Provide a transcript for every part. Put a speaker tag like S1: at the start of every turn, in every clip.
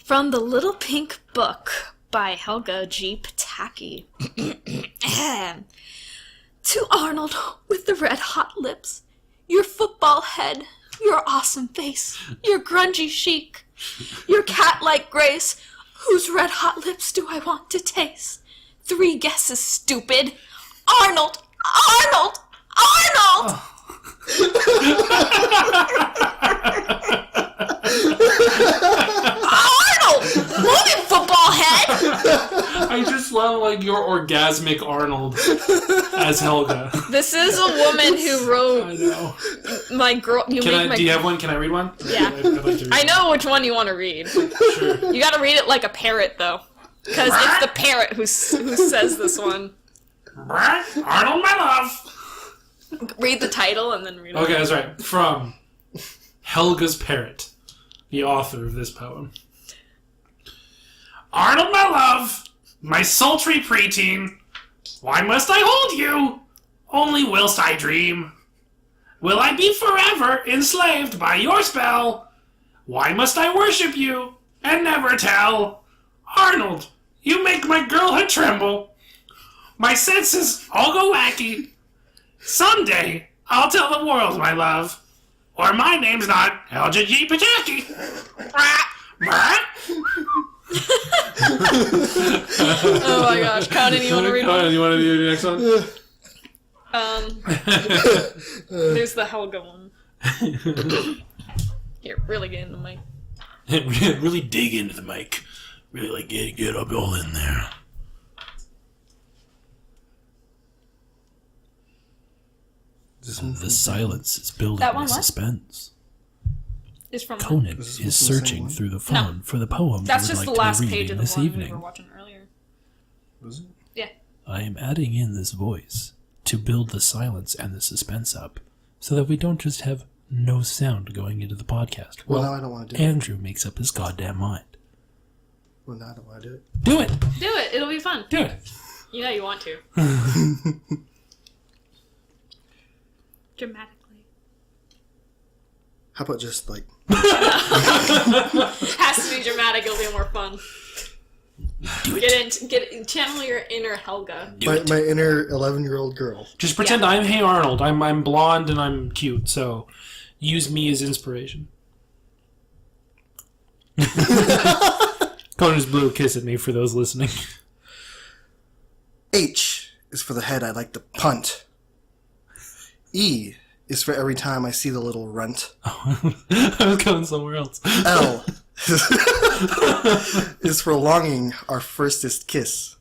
S1: From the Little Pink Book by Helga G. Pataki. To Arnold with the red-hot lips, your football head, your awesome face, your grungy chic, your cat-like grace, whose red-hot lips do I want to taste? 3 guesses, stupid. Arnold! Arnold! Arnold!
S2: Oh.
S1: Arnold! Move it, football head!
S2: I just love, like, your orgasmic Arnold as Helga.
S1: This is a woman who wrote...
S2: I know.
S1: My girl...
S2: Do you have one? Can I read one?
S1: Yeah.
S2: I'd like to read
S1: I know which one you want to read.
S2: Sure.
S1: You gotta read it like a parrot, though. Because it's the parrot who says this one.
S2: Arnold, my love!
S1: Read the title and then read it.
S2: Okay, that's right. From Helga's Parrot, the author of this poem. Arnold, my love, my sultry preteen, why must I hold you? Only whilst I dream. Will I be forever enslaved by your spell? Why must I worship you and never tell? Arnold, you make my girlhood tremble. My senses all go wacky. Someday, I'll tell the world, my love, or my name's not Helga G. Pataki.
S1: Oh my gosh. Conan, you want to read one?
S2: Conan, you want to do the next one?
S1: There's the Helga one. Here, really get in the mic.
S2: Really dig into the mic. Really, like, get up all in there. The silence is building
S1: That one,
S2: with
S1: what?
S2: suspense.
S1: It's from
S2: Conan is searching through the phone for the poem
S1: That's
S2: he would
S1: just
S2: like
S1: the last
S2: to be
S1: page of
S2: reading
S1: the
S2: this
S1: one we
S2: evening.
S1: were watching earlier.
S3: Was it?
S1: Yeah.
S2: I am adding in this voice to build the silence and the suspense up so that we don't just have no sound going into the podcast.
S3: Well, now I don't want to do
S2: Andrew makes up his goddamn mind.
S3: it. Well, now I don't want to do it.
S2: Do it!
S1: Do it. It'll be fun.
S2: Do it!
S1: You know you want to. Dramatically.
S3: How about just, like...
S1: Has to be dramatic. It'll be more fun. Channel your inner Helga.
S3: My inner 11-year-old girl.
S2: Just pretend I'm Hey Arnold. I'm blonde and I'm cute, so use me as inspiration. Conan's blew a kiss at me for those listening.
S3: H is for the head I like to punt. E is for every time I see the little runt.
S2: I was going somewhere else.
S3: L is for longing our firstest kiss.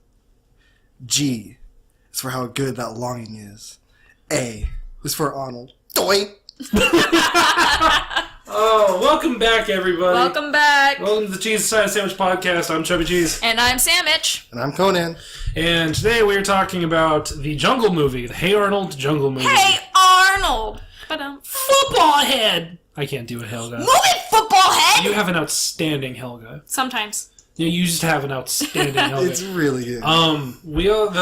S3: G is for how good that longing is. A is for Arnold. Doink!
S2: Oh, welcome back, everybody.
S1: Welcome back.
S2: Welcome to the Cheese Society Sandwich Podcast. I'm Chubby Cheese.
S1: And I'm Sammich.
S3: And I'm Conan.
S2: And today we're talking about the Jungle Movie, the Hey Arnold Jungle Movie.
S1: Hey, Arnold!
S2: Football head! I can't do it, Helga.
S1: Move it, football head!
S2: You have an outstanding Helga.
S1: Sometimes.
S2: Yeah, you just have an outstanding Helga.
S3: It's really good.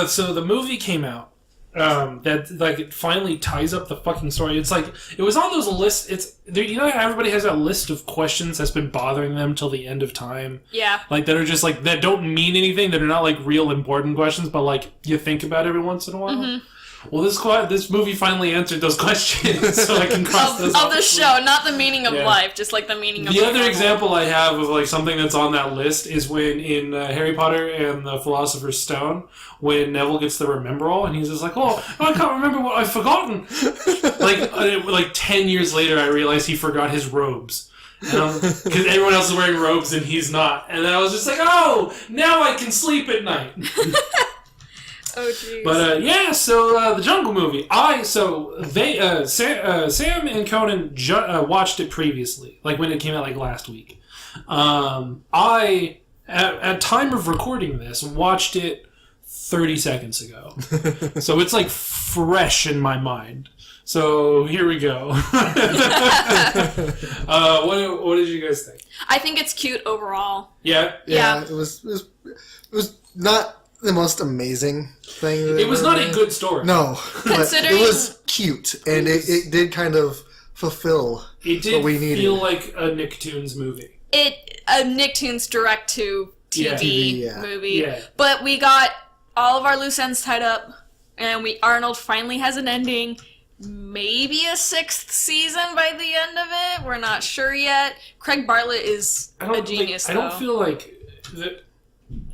S2: So the movie came out. That like it finally ties up the fucking story. It's like it was on those lists. It's there, you know how everybody has that list of questions that's been bothering them till the end of time.
S1: Yeah.
S2: Like that are just like that don't mean anything. That are not like real important questions, but like you think about every once in a while. Mm-hmm. Well, this movie finally answered those questions, so I can cross those off.
S1: Of the show, not the meaning of life, just like the meaning of
S2: the other
S1: normal.
S2: example I have of like something that's on that list is when in Harry Potter and the Philosopher's Stone, when Neville gets the remember all, and he's just like, "Oh, I can't remember what I've forgotten." like 10 years later, I realized he forgot his robes. Because everyone else is wearing robes and he's not, and then I was just like, "Oh, now I can sleep at night."
S1: Oh, jeez.
S2: But, so the Jungle Movie. Sam and Conan watched it previously, like when it came out like last week. I, at time of recording this, watched it 30 seconds ago. So it's like fresh in my mind. So here we go. What did you guys think?
S1: I think it's cute overall.
S2: Yeah?
S3: Yeah. It was not the most amazing thing.
S2: It was not a good story.
S3: No, but it was cute, and it did kind of fulfill
S2: it did
S3: what we needed.
S2: feel like a Nicktoons movie.
S1: Nicktoons direct to TV
S3: Yeah.
S1: movie.
S2: Yeah.
S1: But we got all of our loose ends tied up, and Arnold finally has an ending. Maybe a 6th season by the end of it. We're not sure yet. Craig Bartlett is a genius,
S2: I don't feel like the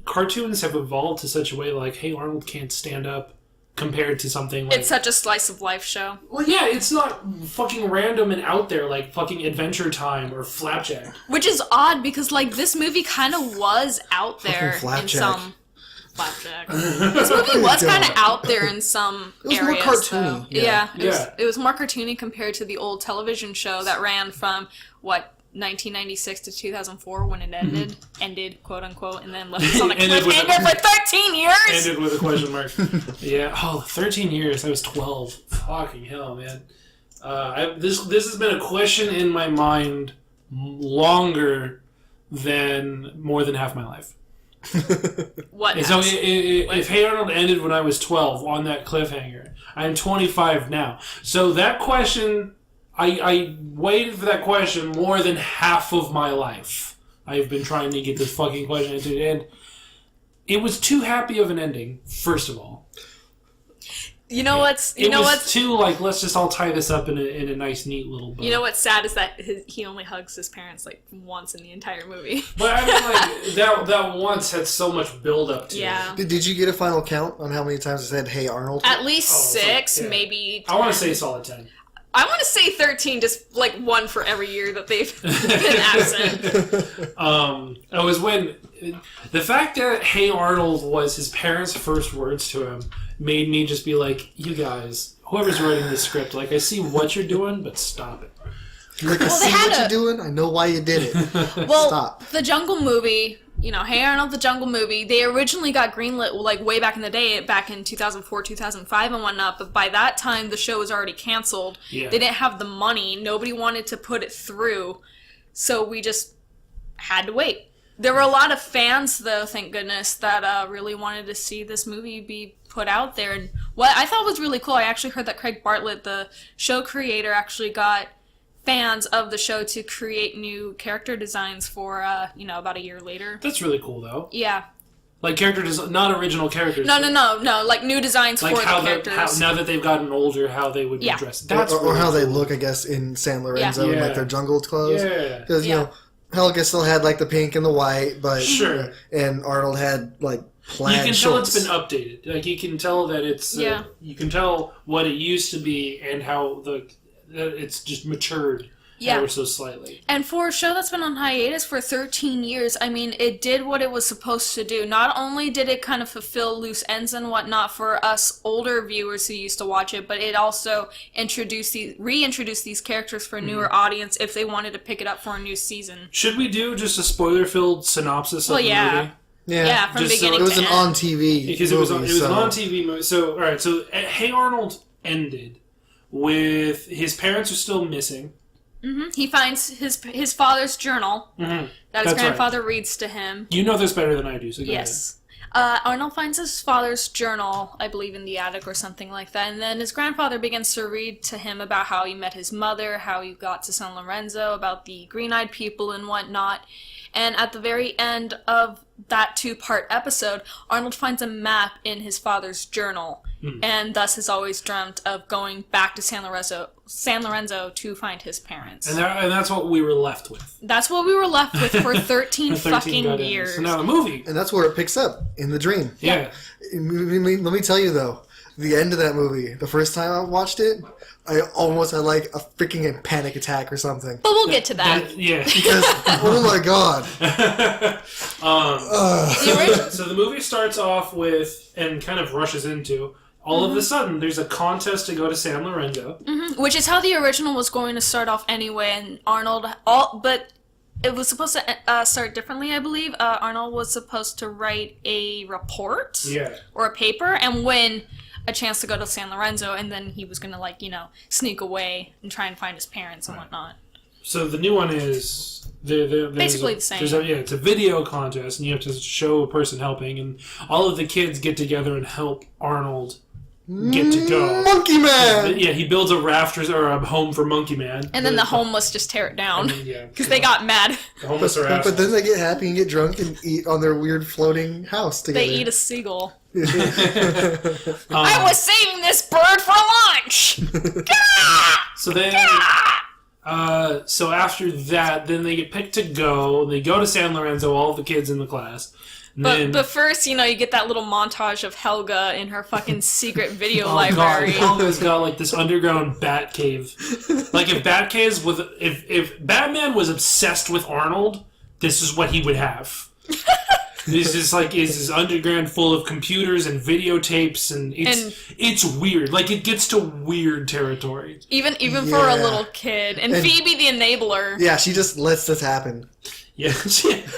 S2: cartoons have evolved to such a way like, hey, Arnold can't stand up compared to something like...
S1: It's such a slice of life show.
S2: Well, yeah, it's not fucking random and out there like fucking Adventure Time or Flapjack.
S1: Which is odd because, like, this movie kind of was out there in
S3: Flapjack.
S1: some... Flapjack. This movie was kind of out there in some
S3: It was
S1: areas,
S3: more cartoony.
S1: though.
S3: Yeah.
S1: It was more cartoony compared to the old television show that ran from, 1996 to 2004 when it ended. Ended, quote unquote, and then left us on a
S2: Ended with
S1: cliffhanger for 13 years!
S2: Ended with a question mark. Yeah. Oh, 13 years. I was 12. Fucking hell, man. This has been a question in my mind longer than more than half my life.
S1: What?
S2: And so if Hey Arnold ended when I was 12 on that cliffhanger, I'm 25 now. So that question, I waited for that question more than half of my life. I've been trying to get this fucking question into the end. It was too happy of an ending, first of all.
S1: You know what's
S2: too like, let's just all tie this up in a nice, neat little bow.
S1: You know what's sad is that he only hugs his parents like once in the entire movie.
S2: But I mean, like that once had so much build up to it.
S3: Did you get a final count on how many times it said "Hey Arnold"?
S1: At least 6,
S2: yeah.
S1: maybe 10.
S2: I want to say solid 10.
S1: I want to say 13, just like one for every year that they've been absent.
S2: It was when the fact that "Hey Arnold" was his parents' first words to him made me just be like, you guys, whoever's writing this script, like, I see what you're doing, but stop it.
S3: Like, I see what you're doing. I know why you did it.
S1: Well,
S3: Stop.
S1: the Jungle movie, Hey Arnold, the Jungle movie, they originally got greenlit, like, way back in the day, back in 2004, 2005 and whatnot, but by that time, the show was already canceled.
S2: Yeah.
S1: They didn't have the money. Nobody wanted to put it through, so we just had to wait. There were a lot of fans, though, thank goodness, that really wanted to see this movie be put out there. And what I thought was really cool, I actually heard that Craig Bartlett, the show creator, actually got fans of the show to create new character designs for, about a year later.
S2: That's really cool, though.
S1: Yeah.
S2: Like not original characters.
S1: No, like new designs
S2: like
S1: for the characters.
S2: How, now that they've gotten older, how they would be dressed. That's
S3: or
S2: really
S3: how they
S2: cool.
S3: look, I guess, in San Lorenzo, in, like, their jungle clothes.
S2: Yeah.
S3: Because, Helga still had, like, the pink and the white, but...
S2: Sure.
S3: And Arnold had, like, plaid
S2: You can tell
S3: shorts.
S2: it's been updated. Like, you can tell that it's... you can tell what it used to be and how it's just matured ever so slightly.
S1: And for a show that's been on hiatus for 13 years, I mean, it did what it was supposed to do. Not only did it kind of fulfill loose ends and whatnot for us older viewers who used to watch it, but it also reintroduced these characters for a newer audience if they wanted to pick it up for a new season.
S2: Should we do just a spoiler-filled synopsis of the movie?
S3: Yeah,
S1: from
S2: just
S1: beginning
S3: it was
S1: to
S3: an
S1: end.
S3: on-TV
S2: Because
S3: movie,
S2: it was an on-TV movie. So, alright, so Hey Arnold ended with his parents are still missing.
S1: Mm-hmm. He finds his father's journal that his grandfather reads to him.
S2: You know this better than I do, so go ahead.
S1: Arnold finds his father's journal, I believe, in the attic or something like that, and then his grandfather begins to read to him about how he met his mother, how he got to San Lorenzo, about the green-eyed people and whatnot. And at the very end of that 2-part episode, Arnold finds a map in his father's journal, and thus has always dreamt of going back to San Lorenzo to find his parents.
S2: And that's what we were left with.
S1: That's what we were left with for 13 fucking years.
S2: So now the movie.
S3: And that's where it picks up, in the dream.
S2: Yeah.
S3: Let me tell you, though, the end of that movie, the first time I watched it, I almost had, like, a freaking panic attack or something.
S1: But we'll get to that.
S2: Yeah.
S3: Because, oh my god.
S2: So the movie starts off with, and kind of rushes into, all of a sudden, there's a contest to go to San Lorenzo.
S1: Mm-hmm. Which is how the original was going to start off anyway, and Arnold, but it was supposed to start differently, I believe. Arnold was supposed to write a report or a paper and win a chance to go to San Lorenzo, and then he was going to, sneak away and try and find his parents and whatnot.
S2: So the new one is...
S1: Basically the same.
S2: It's a video contest, and you have to show a person helping, and all of the kids get together and help Arnold get to go.
S3: Monkey Man!
S2: Yeah, he builds a rafters or a home for Monkey Man.
S1: And then the homeless just tear it down.
S2: Yeah.
S1: Because they got mad.
S2: The homeless are
S3: But then they get happy and get drunk and eat on their weird floating house together.
S1: They eat a seagull. I was saving this bird for lunch!
S2: So then... so after that, then they get picked to go. They go to San Lorenzo, all the kids in the class.
S1: But first, you get that little montage of Helga in her fucking secret video
S2: God,
S1: library.
S2: Helga's got like this underground bat cave. Like if Batman was obsessed with Arnold, this is what he would have. This is like this underground full of computers and videotapes, and it's weird. Like it gets to weird territory. Even for a little kid. And Phoebe the enabler.
S3: Yeah, she just lets this happen.
S2: Yeah,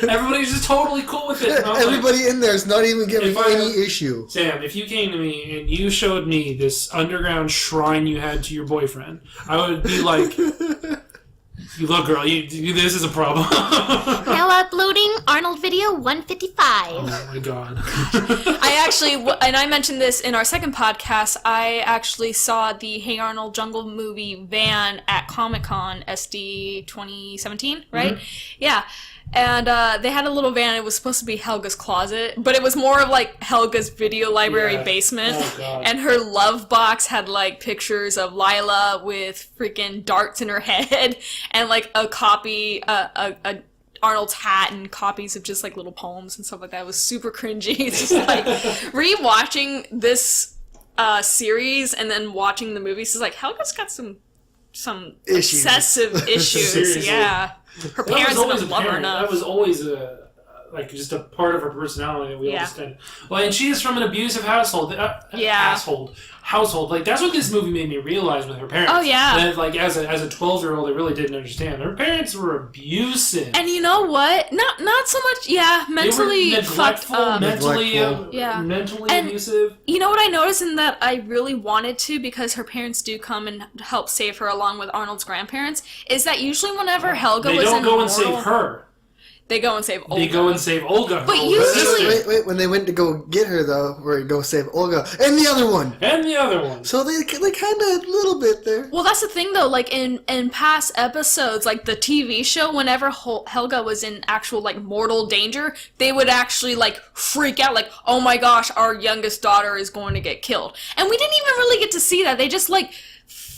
S2: everybody's just totally cool with it.
S3: Everybody in there is not even giving any issue.
S2: Sam, if you came to me and you showed me this underground shrine you had to your boyfriend, I would be like, look, girl, this is a problem.
S4: Now uploading Arnold video 155.
S2: Oh my god.
S1: I actually, and I mentioned this in our second podcast, I actually saw the Hey Arnold Jungle movie van at Comic-Con SD 2017, right? Mm-hmm. Yeah. And they had a little van. It was supposed to be Helga's closet, but it was more of like Helga's video library basement.
S2: Oh, God.
S1: And her love box had like pictures of Lila with freaking darts in her head, and like a copy, a Arnold's hat, and copies of just like little poems and stuff like that. It was super cringy. It's just like rewatching this series and then watching the movies is like Helga's got some
S3: Issues.
S1: obsessive issues.
S2: Seriously.
S1: Yeah. Her parents didn't love her enough.
S2: That was always just a part of her personality that we all just kind of... Well, and she is from an abusive household. Household. Like, that's what this movie made me realize with her parents.
S1: Oh, yeah.
S2: That, like, as a 12-year-old, I really didn't understand. Her parents were abusive.
S1: And you know what? Not so much, mentally
S2: they were
S1: fucked up.
S2: Mentally
S1: And
S2: abusive.
S1: You know what I noticed, and that I really wanted to, because her parents do come and help save her along with Arnold's grandparents, is that usually whenever Helga was in
S2: They don't go and
S1: mortal,
S2: save her.
S1: They go and save Olga.
S2: They go and save Olga.
S1: But usually...
S3: Wait, when they went to go get her, though, or go save Olga, and the other one!
S2: And the other one.
S3: So they kind of, a little bit there.
S1: Well, that's the thing, though, like, in past episodes, like, the TV show, whenever Helga was in actual, like, mortal danger, they would actually, like, freak out, like, oh my gosh, our youngest daughter is going to get killed. And we didn't even really get to see that. They just, like...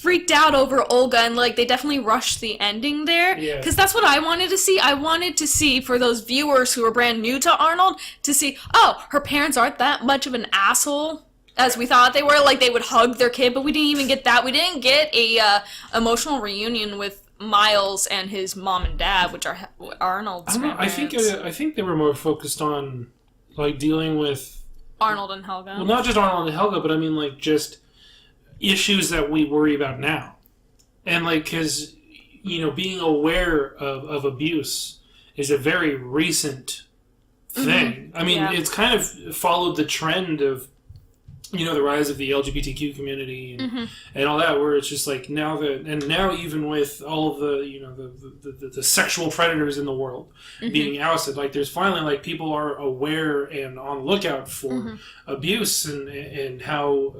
S1: freaked out over Olga, and like they definitely rushed the ending there, because that's what I wanted to see. I wanted to see, for those viewers who are brand new to Arnold, to see, oh, her parents aren't that much of an asshole as we thought they were. Like, they would hug their kid, but we didn't even get that. We didn't get a emotional reunion with Miles and his mom and dad, which are Arnold's grandparents.
S2: I think they were more focused on like dealing with
S1: Arnold and Helga.
S2: Well, not just Arnold and Helga, but I mean like just issues that we worry about now. And like, because being aware of abuse is a very recent thing. I mean, it's kind of followed the trend of the rise of the LGBTQ community and all that, where it's just like now even with all of the sexual predators in the world being ousted, like there's finally like people are aware and on the lookout for abuse and how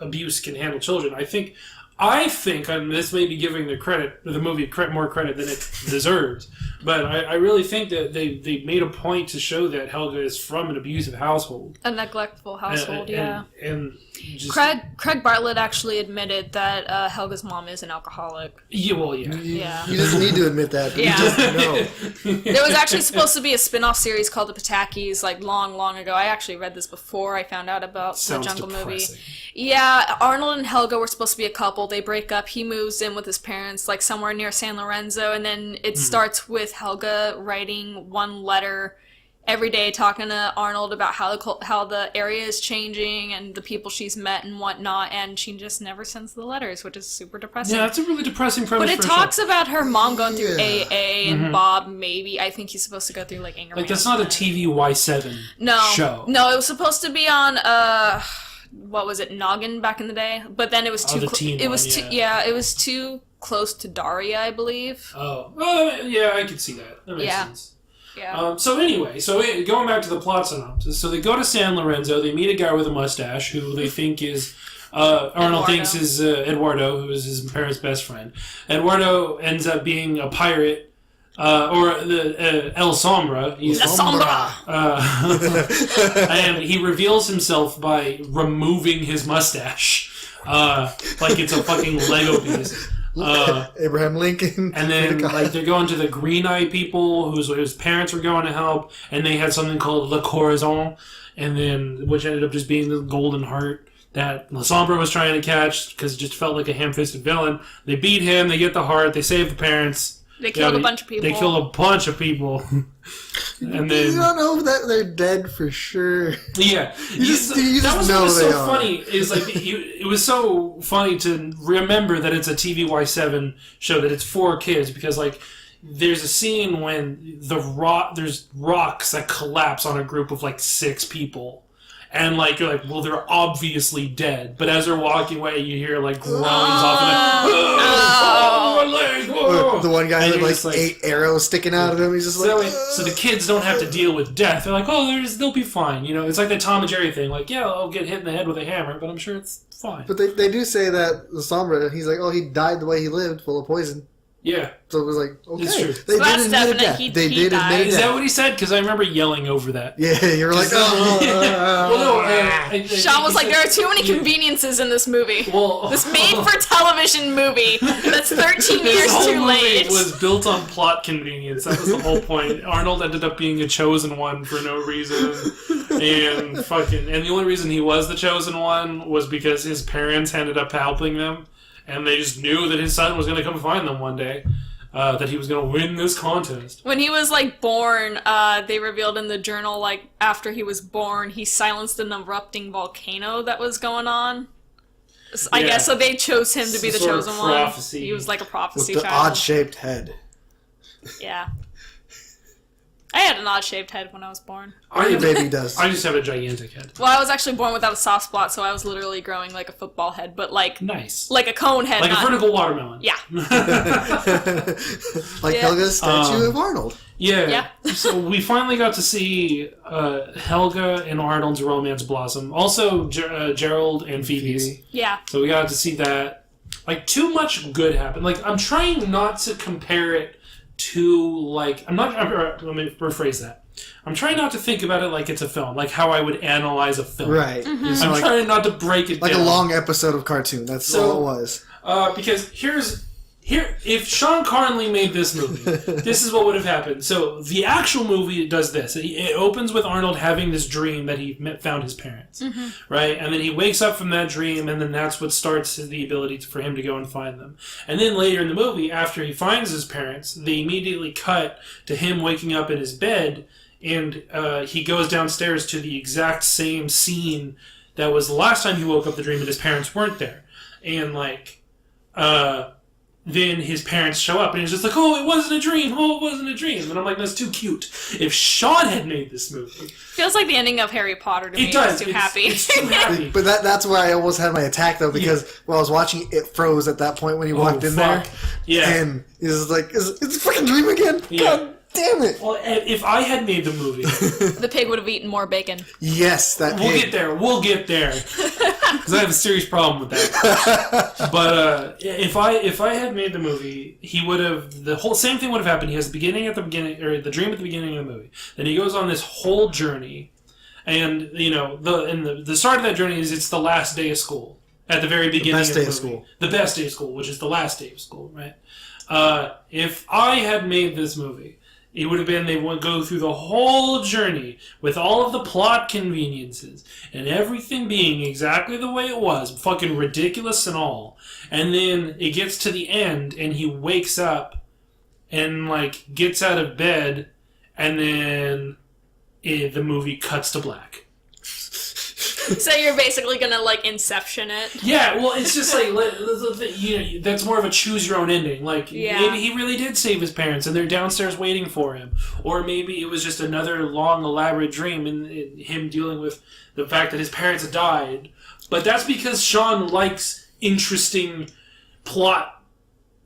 S2: abuse can handle children. I think, and this may be giving the movie more credit than it deserves, but I really think that they made a point to show that Helga is from an abusive household. A
S1: neglectful household,
S2: and just,
S1: Craig Bartlett actually admitted that Helga's mom is an alcoholic.
S2: Yeah, well,
S1: yeah.
S3: He doesn't need to admit that.
S1: Yeah.
S3: He just know.
S1: There was actually supposed to be a spin-off series called The Patakis, like long ago. I actually read this before I found out about the Jungle movie. Yeah, Arnold and Helga were supposed to be a couple. They break up. He moves in with his parents, like somewhere near San Lorenzo, and then it starts with Helga writing one letter every day, talking to Arnold about how the area is changing and the people she's met and whatnot, and she just never sends the letters, which is super depressing.
S2: Yeah, that's a really depressing premise.
S1: But it talks about her mom going through AA and Bob, maybe. I think he's supposed to go through like anger management.
S2: That's not a TV Y7 show.
S1: No, it was supposed to be on what was it, Noggin back in the day? But then it was too it was too close to Daria, I believe.
S2: Yeah, I could see that. That makes sense.
S1: Yeah.
S2: So anyway, going back to the plot synopsis. So they go to San Lorenzo, they meet a guy with a mustache who they think is Arnold thinks is Eduardo, who is his parents' best friend. Eduardo ends up being a pirate. Or the El Sombra. He's
S1: La Sombra.
S2: And he reveals himself by removing his mustache, like it's a fucking Lego piece.
S3: Abraham Lincoln.
S2: And then like they're going to the Green Eye people, whose parents were going to help, and they had something called Le Corazon, and then which ended up just being the Golden Heart that La Sombra was trying to catch because it just felt like a ham-fisted villain. They beat him. They get the heart. They save the parents.
S1: They killed a bunch of people.
S2: They killed a bunch of people. And then
S3: you don't know that they're dead for sure.
S2: Yeah.
S3: You just
S2: that was
S3: know
S2: what was
S3: they
S2: so
S3: are.
S2: funny. Is like it was so funny to remember that it's a TVY7 show, that it's for kids, because like there's a scene when there's rocks that collapse on a group of like 6 people. And, like, you're like, well, they're obviously dead. But as they're walking away, you hear, like, groans off and my leg! Whoa!
S3: The one guy
S2: And
S3: with,
S2: you're
S3: like,
S2: just like
S3: 8 arrows sticking out of him. He's just
S2: so,
S3: like...
S2: so the kids don't have to deal with death. They're like, oh, they'll be fine. You know, it's like the Tom and Jerry thing. Like, yeah, I'll get hit in the head with a hammer, but I'm sure it's fine.
S3: But they do say that the Sombra, he's like, oh, he died the way he lived, full of poison.
S2: Yeah.
S3: So it was like, okay.
S2: It's true.
S3: They
S1: So that's
S3: did admit a
S1: definite.
S3: death.
S1: He
S3: They did
S1: died.
S3: admit a
S2: Is
S3: death.
S2: that what he said? Because I remember yelling over that.
S3: Yeah, you were like, oh.
S2: Well, no,
S1: Sean was like, there are too many conveniences in this movie.
S2: Well,
S1: This made-for-television movie that's 13
S2: this
S1: years
S2: whole
S1: too
S2: movie
S1: late.
S2: was built on plot convenience. That was the whole point. Arnold ended up being a chosen one for no reason, and the only reason he was the chosen one was because his parents ended up helping them, and they just knew that his son was going to come find them one day. That he was going to win this contest.
S1: When he was, like, born, they revealed in the journal, like, after he was born, he silenced an erupting volcano that was going on. I
S2: Yeah.
S1: guess, so they chose him to be the
S2: Some sort of
S1: chosen one.
S2: prophecy.
S1: He was like a
S3: With
S1: prophecy
S3: the
S1: child.
S3: odd-shaped head.
S1: Yeah. I had an odd-shaped head when I was born.
S3: Your baby does.
S2: I just have a gigantic head.
S1: Well, I was actually born without a soft spot, so I was literally growing like a football head, but like
S2: Nice.
S1: like a cone head.
S2: Like a
S1: not-
S2: vertical watermelon.
S1: Yeah.
S3: Like
S1: Yeah.
S3: Helga's statue of Arnold.
S2: Yeah.
S1: Yeah.
S2: So we finally got to see Helga and Arnold's romance blossom. Also, Gerald and Phoebe's.
S1: Yeah.
S2: So we got to see that. Like, too much good happened. Like, I'm trying not to compare it to, like... let me rephrase that. I'm trying not to think about it like it's a film. Like how I would analyze a film.
S3: Right.
S1: Mm-hmm.
S3: It's
S2: I'm
S3: like,
S2: trying not to break it
S3: like
S2: down.
S3: a long episode of cartoon. That's
S2: So-
S3: all it was.
S2: Because if Sean Connery made this movie, this is what would have happened. So the actual movie does this. It opens with Arnold having this dream that he found his parents, right? And then he wakes up from that dream, and then that's what starts the ability for him to go and find them. And then later in the movie, after he finds his parents, they immediately cut to him waking up in his bed, and he goes downstairs to the exact same scene that was the last time he woke up the dream and his parents weren't there. And, like... then his parents show up, and he's just like, oh, it wasn't a dream, and I'm like, that's too cute. If Sean had made this movie...
S1: Feels like the ending of Harry Potter to me.
S2: It does.
S1: It's too happy.
S2: It's too happy.
S3: But that's why I almost had my attack, though, because while I was watching, it froze at that point when he walked in there.
S2: Yeah.
S3: And he was like, it's a freaking dream again?
S2: Yeah.
S3: God damn it.
S2: Well, if I had made the movie...
S1: The pig would have eaten more bacon.
S3: Yes, that
S2: We'll
S3: pig.
S2: get there. Because I have a serious problem with that. But if I had made the movie, he would have... The whole same thing would have happened. He has the dream at the beginning of the movie. Then he goes on this whole journey. And, you know, the start of that journey is it's the last day of school. At the very beginning
S3: best
S2: of the
S3: day of
S2: movie.
S3: school.
S2: The best day of school, which is the last day of school, right? If I had made this movie... It would have been they would go through the whole journey with all of the plot conveniences and everything being exactly the way it was, fucking ridiculous and all. And then it gets to the end and he wakes up and like gets out of bed and then the movie cuts to black.
S1: So you're basically gonna like Inception it.
S2: Yeah, well, it's just like that's more of a choose your own ending. Like
S1: Yeah.
S2: maybe he really did save his parents, and they're downstairs waiting for him, or maybe it was just another long, elaborate dream, and him dealing with the fact that his parents died. But that's because Sean likes interesting plot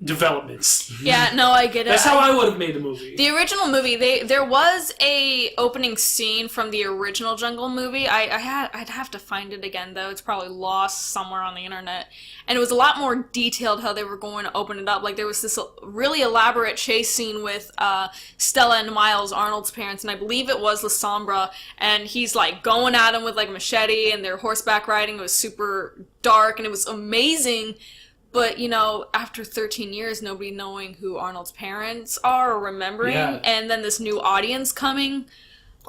S2: developments.
S1: Yeah, no, I get it.
S2: That's how I would have made the movie.
S1: The original movie, there was a opening scene from the original Jungle movie. I'd have to find it again though. It's probably lost somewhere on the internet. And it was a lot more detailed how they were going to open it up. Like there was this really elaborate chase scene with Stella and Miles, Arnold's parents, and I believe it was La Sombra. And he's like going at him with like a machete, and they're horseback riding. It was super dark, and it was amazing. But, you know, after 13 years, nobody knowing who Arnold's parents are or remembering, and then this new audience coming.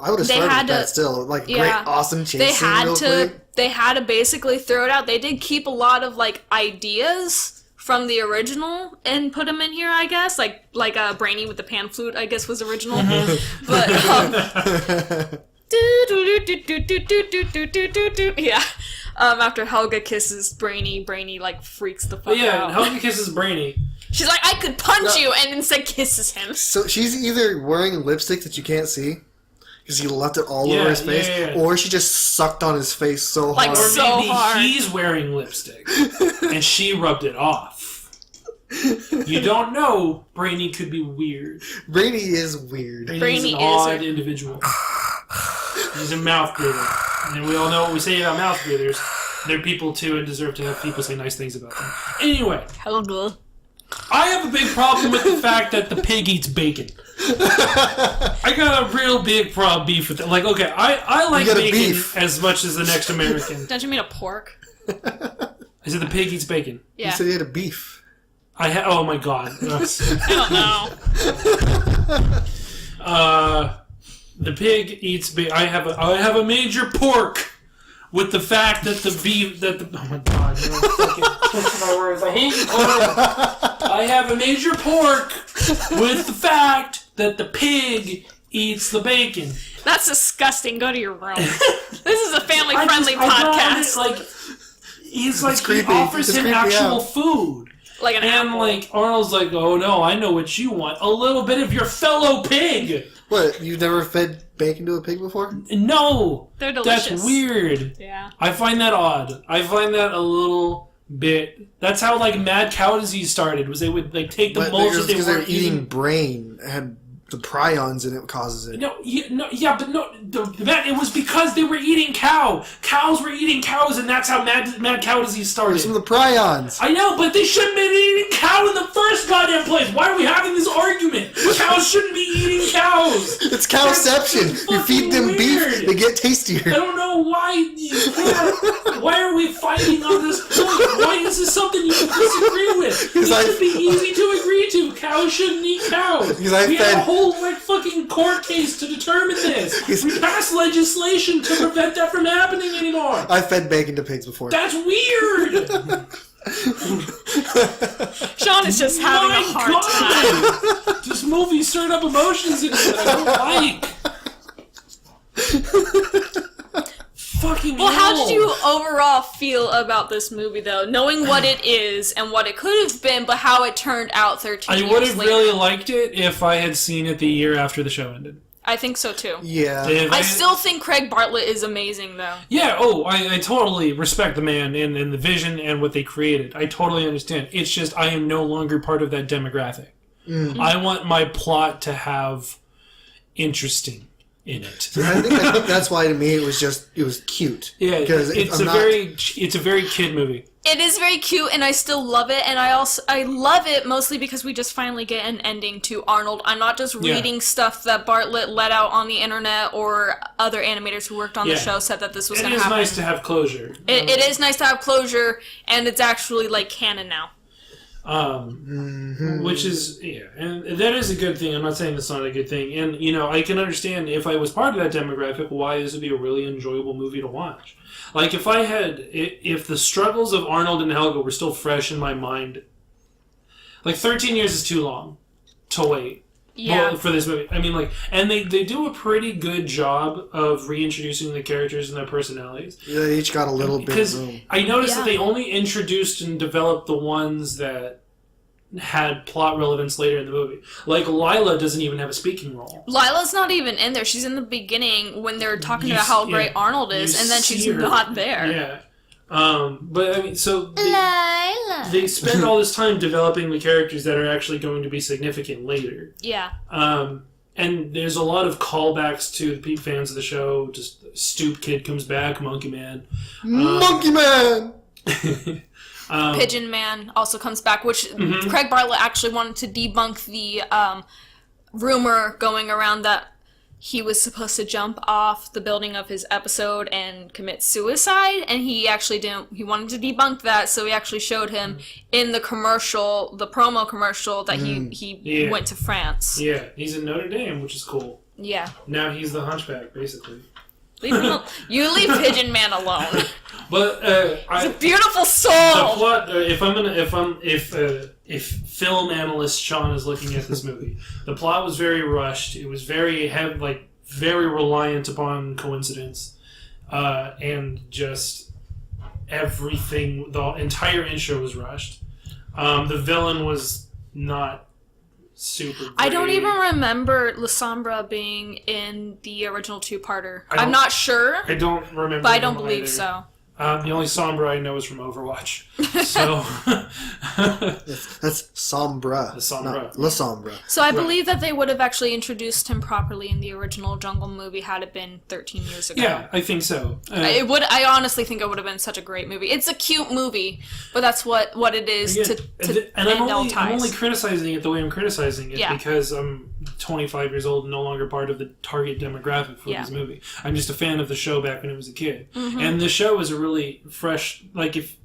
S3: I would have started with that still. Like, great, awesome chase scene
S1: They had to basically throw it out. They did keep a lot of, like, ideas from the original and put them in here, I guess. Like Brainy with the pan flute, I guess, was original. But, yeah. After Helga kisses Brainy, like, freaks the fuck out.
S2: Helga kisses Brainy.
S1: She's like, I could punch you, and instead kisses him.
S3: So she's either wearing lipstick that you can't see, because he left it all over his face, or she just sucked on his face so hard.
S1: Like, so hard.
S2: He's wearing lipstick, and she rubbed it off. You don't know, Brainy could be weird.
S3: Brainy is weird.
S2: Brainy's an odd individual. He's a mouth breather. And we all know what we say about mouth breathers. They're people too and deserve to have people say nice things about them. Anyway.
S1: Helga.
S2: I have a big problem with the fact that the pig eats bacon. I got a real big beef with that. Like, okay, I like bacon as much as the next American.
S1: Don't you mean a pork?
S2: I said the pig eats bacon.
S1: Yeah.
S3: You said he had a beef.
S2: Oh my god.
S1: I don't know.
S2: The pig eats bacon. I have a major pork with the fact that the beef oh my god, no fucking twist my words. I hate you, I have a major pork with the fact that the pig eats the bacon.
S1: That's disgusting. Go to your room. This is a family-friendly podcast.
S2: He offers him actual food.
S1: Like an apple.
S2: Like, Arnold's like, oh no, I know what you want. A little bit of your fellow pig!
S3: What, you've never fed bacon to a pig before?
S2: No!
S1: They're delicious.
S2: That's weird.
S1: Yeah.
S2: I find that odd. I find that a little bit... That's how, like, mad cow disease started, was they would, like, take the mulch that they were
S3: eating brain, had the prions in it causes it.
S2: But it was because they were eating cow. Cows were eating cows, and that's how mad cow disease started.
S3: Some of the prions.
S2: I know, but they shouldn't have been eating cow in the first goddamn place. Why are we having this argument? Cows shouldn't be eating cows.
S3: It's cowception. You feed them beef, they get tastier.
S2: I don't know why. Why are we fighting on this point? Why is this something you disagree with? It should be easy to agree to. Cows shouldn't eat cows.
S3: Because I
S2: had a whole fucking court case to determine this. We passed legislation to prevent that from happening anymore.
S3: I fed bacon to pigs before.
S2: That's weird.
S1: Sean is just having a hard time.
S2: This movie stirred up emotions in me that I don't like. Fucking
S1: Well, how did you overall feel about this movie, though? Knowing what it is and what it could have been, but how it turned out 13 years later.
S2: I would have really liked it if I had seen it the year after the show ended.
S1: I think so, too.
S3: Yeah.
S1: I still think Craig Bartlett is amazing, though.
S2: Yeah, I totally respect the man and the vision and what they created. I totally understand. It's just I am no longer part of that demographic. Mm-hmm. I want my plot to have interesting in it.
S3: I think that's why to me it was cute.
S2: Yeah, because it's a very kid movie.
S1: It is very cute, and I still love it, and I love it mostly because we just finally get an ending to Arnold. I'm not just reading stuff that Bartlett let out on the internet or other animators who worked on the show said that this was going to happen.
S2: It is nice to have closure.
S1: It is nice to have closure, and it's actually like canon now.
S2: Which is, and that is a good thing. I'm not saying it's not a good thing. And, I can understand if I was part of that demographic, why this would be a really enjoyable movie to watch. Like, if the struggles of Arnold and Helga were still fresh in my mind, like, 13 years is too long to wait.
S1: Yeah.
S2: For this movie. I mean, and they do a pretty good job of reintroducing the characters and their personalities.
S3: Yeah, they each got a little bit of room.
S2: I noticed that they only introduced and developed the ones that had plot relevance later in the movie. Like, Lila doesn't even have a speaking role.
S1: Lila's not even in there. She's in the beginning when they're talking about how great Arnold is, and then she's not there.
S2: Yeah. But I mean, so
S4: Lila.
S2: they spend all this time developing the characters that are actually going to be significant later.
S1: Yeah.
S2: And there's a lot of callbacks to the peak fans of the show. Just Stoop Kid comes back, Monkey Man.
S3: Monkey Man!
S1: Pigeon Man also comes back, which Craig Bartlett actually wanted to debunk the rumor going around that he was supposed to jump off the building of his episode and commit suicide, and he actually didn't. He wanted to debunk that, so he actually showed him in the commercial, the promo commercial, that he went to France.
S2: Yeah, he's in Notre Dame, which is cool.
S1: Yeah.
S2: Now he's the Hunchback, basically.
S1: You leave Pigeon Man alone.
S2: But
S1: He's a beautiful soul.
S2: The plot. If film analyst Sean is looking at this movie, the plot was very rushed. It was very very reliant upon coincidence, and just everything. The entire intro was rushed. The villain was not super great.
S1: I don't even remember La Sombra being in the original two-parter. I'm not sure.
S2: I don't remember.
S1: But I don't believe
S2: either.
S1: so.
S2: The only Sombra I know is from Overwatch. So
S3: That's Sombra.
S2: The Sombra.
S3: Not La Sombra.
S1: So I believe that they would have actually introduced him properly in the original Jungle movie had it been 13 years ago.
S2: Yeah, I think so.
S1: I honestly think it would have been such a great movie. It's a cute movie, but that's what it is to
S2: and
S1: end all
S2: I'm
S1: ties.
S2: only criticizing it the way I'm criticizing it
S1: Yeah.
S2: because I'm 25 years old and no longer part of the target demographic for this movie. I'm just a fan of the show back when I was a kid. And the show is a really fresh, if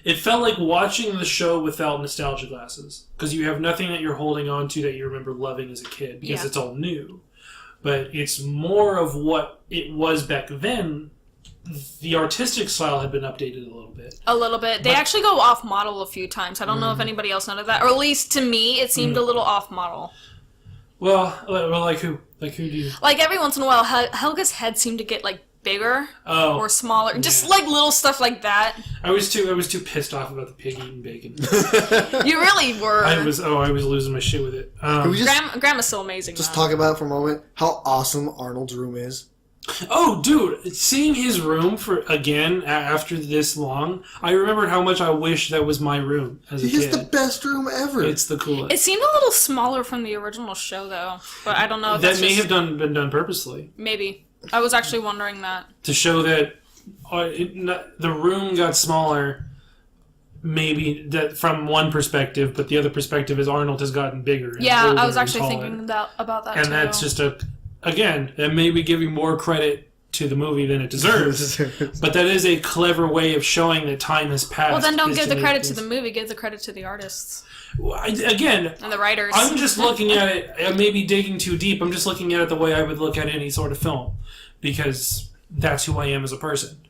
S2: it felt like watching the show without nostalgia glasses, because you have nothing that you're holding on to that you remember loving as a kid, because it's all new. But it's more of what it was back then. The artistic style had been updated a little bit.
S1: They actually go off model a few times. I don't know if anybody else noted that, or at least to me, it seemed a little off model.
S2: Well, like who? Like who do you?
S1: Like every once in a while, Helga's head seemed to get like bigger or smaller, just like little stuff like that.
S2: I was too pissed off about the pig eating bacon.
S1: You really were.
S2: I was losing my shit with it.
S3: Can we just
S1: Grandma's so amazing.
S3: just talk about for a moment how awesome Arnold's room is?
S2: Oh, dude, seeing his room after this long, I remembered how much I wish that was my room as a kid.
S3: It's the best room ever.
S2: It's the coolest.
S1: It seemed a little smaller from the original show, though. But I don't know if
S2: that may have been done purposely.
S1: Maybe. I was actually wondering that.
S2: To show that the room got smaller, maybe that from one perspective, but the other perspective is Arnold has gotten bigger.
S1: Yeah, I was actually thinking about that,
S2: and
S1: too.
S2: that's just again, that may be giving more credit to the movie than it deserves. But that is a clever way of showing that time has passed.
S1: Well, then don't give the credit to the movie, give the credit to the artists.
S2: Again,
S1: and the writers.
S2: I'm just looking at it, I may be digging too deep, I'm just looking at it the way I would look at any sort of film. Because that's who I am as a person.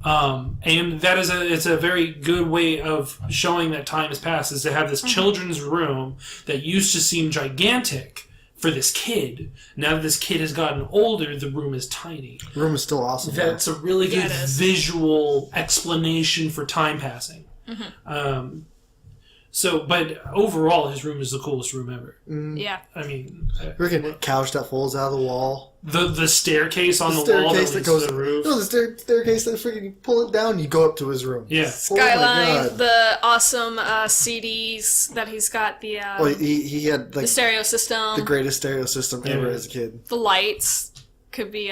S2: And that is it's a very good way of showing that time has passed, is to have this children's room that used to seem gigantic for this kid. Now that this kid has gotten older, the room is tiny.
S3: The room is still awesome.
S2: That's a really good visual explanation for time passing. But overall, his room is the coolest room ever.
S1: Yeah.
S2: I mean...
S3: Freaking couch that folds out of the wall.
S2: The staircase on the wall that leads to the roof.
S3: No, the staircase that freaking pull it down, you go up to his room.
S2: Yeah.
S1: Skyline, the awesome CDs that he's got, the...
S3: he had
S1: the stereo system.
S3: The greatest stereo system ever as a kid.
S1: The lights could be